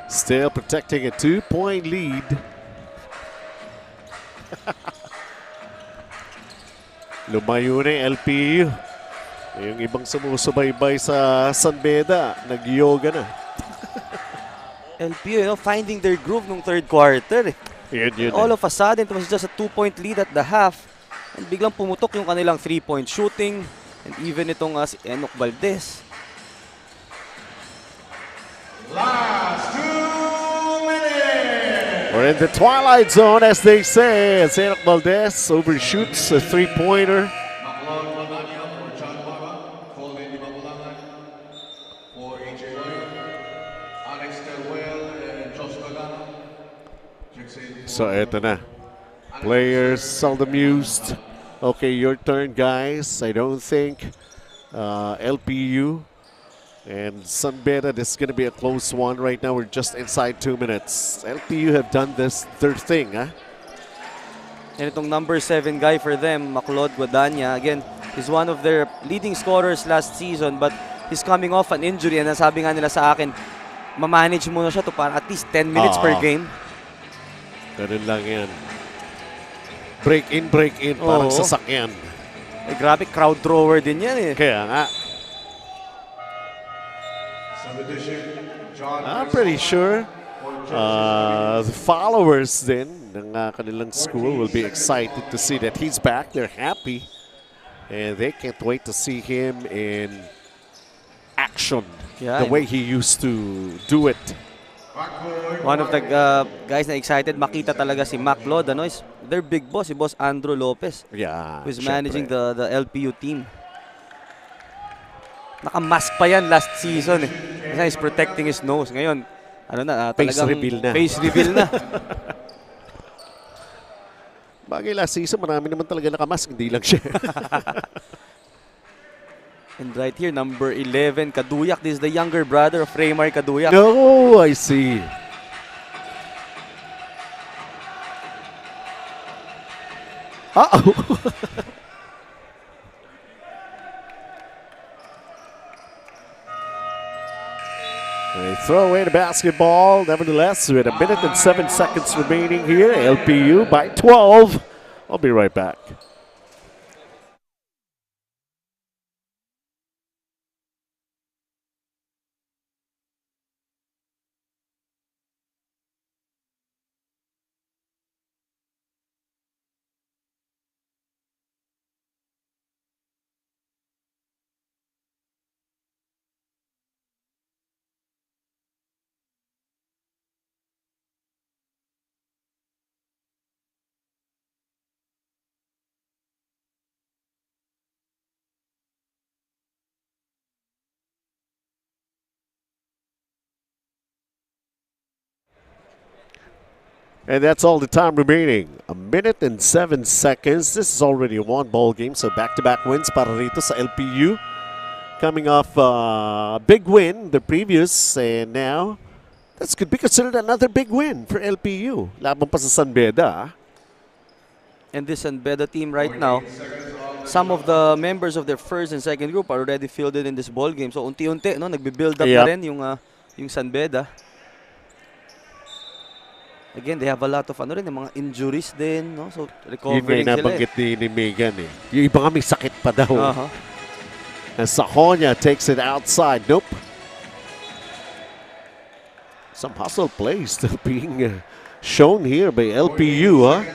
Still protecting a 2-point lead. Lumayo na yung LPU. Yung ibang sumusubaybay sa Sunbeta, nag-yoga na. LPU, finding their groove nung third quarter. All of a sudden, it was just a 2-point lead at the half. And biglang pumutok yung kanilang 3-point shooting. And even itong si Enoch Valdez. Last 2 minutes. We're in the twilight zone, as they say, as Enoch Valdez overshoots a three-pointer. So eto na. Players seldom used. Okay, your turn, guys. I don't think LPU and Sunbeta, this is going to be a close one right now. We're just inside 2 minutes. LPU have done their thing, huh? And itong number 7 guy for them, Maclod Guadagna, again, is one of their leading scorers last season, but he's coming off an injury, and sabi nga nila sa akin, mamanage muna siya to para at least 10 minutes per game. Ganun lang yan. Break in, parang sasakyan. Eh, grabe, crowd thrower din yan eh. Kaya nga. I'm pretty sure the followers then ng kanilang school will be excited to see that he's back. They're happy. And they can't wait to see him in action the way he used to do it. One of the guys na excited makita talaga si Maclod, is their big boss, si Boss Andrew Lopez. Yeah, who's managing the LPU team. Naka-mask pa yan last season eh. Kasi he's protecting his nose. Ngayon, face reveal na. Face reveal na. Bagay last season, marami naman talaga naka-mask, hindi lang siya. And right here, number 11, Kaduyak. This is the younger brother of Raymar Kaduyak. No, I see. Uh-oh. They throw away the basketball. Nevertheless, with 1 minute and 7 seconds remaining here, LPU by 12. I'll be right back. And that's all the time remaining. 1 minute and 7 seconds. This is already a one-ball game, so back-to-back wins para rito sa LPU. Coming off a big win the previous, and now this could be considered another big win for LPU. Laban pa sa San Beda. And this San Beda team right now, some of the members of their first and second group are already fielded in this ball game. So unti-unti, no, nagbi-build up na rin yung San Beda. Again, they have a lot of yung mga injuries din, no? So recovering Yun sila. nabanggit ni Megan eh. Yung iba nga may sakit pa daw. And Sahonia takes it outside. Nope. Some hustle plays still being shown here by LPU, huh?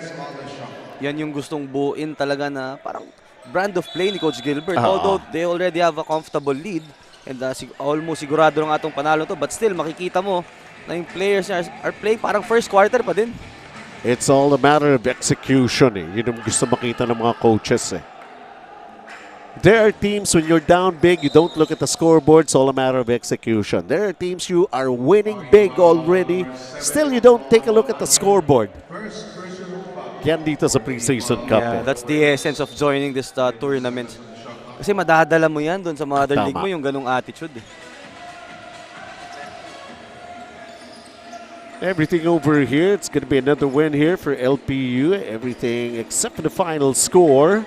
Yan yung gustong buuin talaga na parang brand of play ni Coach Gilbert. Although they already have a comfortable lead and almost sigurado ng atong panalo to, but still makikita mo na yung players are playing parang first quarter pa din. It's all a matter of execution eh. Yun ang gusto makita ng mga coaches eh. There are teams when you're down big, you don't look at the scoreboard, it's all a matter of execution. There are teams you are winning big already, still you don't take a look at the scoreboard. Yan dito sa Preseason Cup. Yeah, that's the essence of joining this tournament. Kasi madadala mo yan doon sa mother league mo, yung ganung attitude. Everything over here, it's going to be another win here for LPU. Everything except for the final score.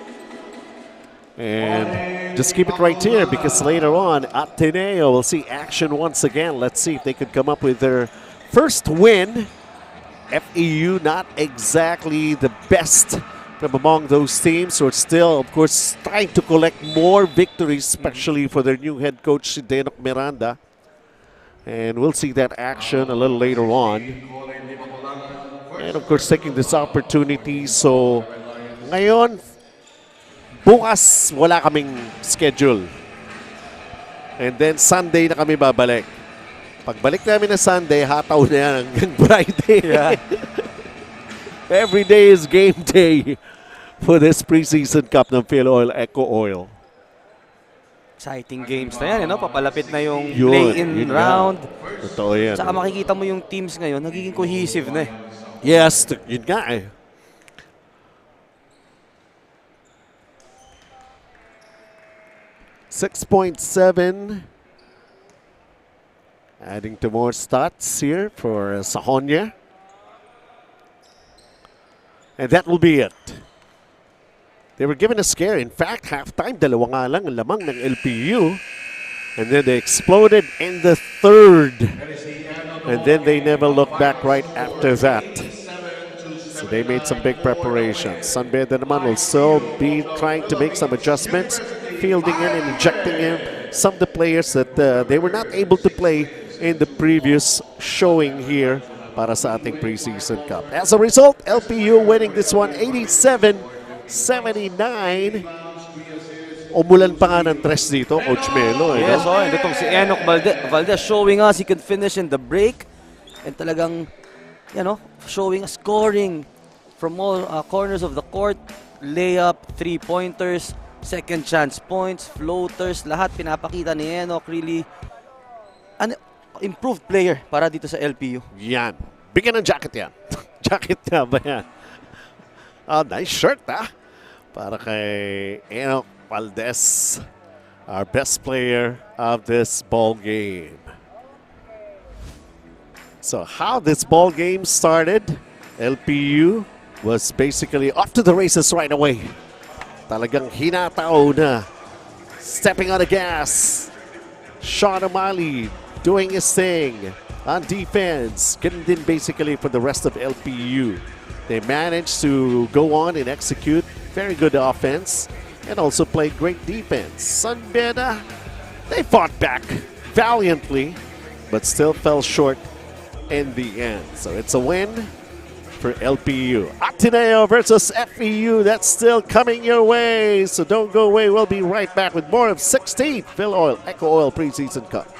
And just keep it right here because later on, Ateneo will see action once again. Let's see if they could come up with their first win. FEU not exactly the best from among those teams. So it's still, of course, trying to collect more victories, especially for their new head coach, Denok Miranda. And we'll see that action a little later on. And of course, taking this opportunity. So ngayon, bukas, wala kaming schedule. And then Sunday na kami babalik. Pagbalik namin na Sunday, hataw na yan hanggang Friday. Yeah. Every day is game day for this preseason cup ng Filoil EcoOil. Exciting games na yan, no? Papalapit na yung Yun, play-in yun round. Totoo yan. Saka makikita mo yung teams ngayon, nagiging cohesive na eh. Yes, yun nga eh. .7, adding to more stats here for Sahonia. And that will be it. They were given a scare. In fact, halftime, dalawa nga lang ang lamang ng LPU. And then they exploded in the third. And then they never looked back right after that. So they made some big preparations. San Beda naman will still be trying to make some adjustments, fielding in and injecting in some of the players that they were not able to play in the previous showing here para sa ating preseason cup. As a result, LPU winning this one 87-79. Umulan pa nga ng tres dito, Coach Melo. Yes, and itong si Enoch Valdez showing us he can finish in the break. And talagang, showing us scoring from all corners of the court. Layup, three-pointers, second chance points, floaters, lahat pinapakita ni Enoch. Really, an improved player para dito sa LPU. Yan. Bigyan ng jacket yan. Jacket na ba yan? Nice shirt, para kay Enoch Valdez, our best player of this ball game. So how this ball game started, LPU was basically off to the races right away. Talagang hinataw na. Stepping on the gas. Sean O'Malley doing his thing on defense. Getting in basically for the rest of LPU. They managed to go on and execute very good offense and also play great defense. San Beda, they fought back valiantly, but still fell short in the end. So it's a win for LPU. Ateneo versus FEU, that's still coming your way. So don't go away. We'll be right back with more of 16th Filoil EcoOil Preseason Cup.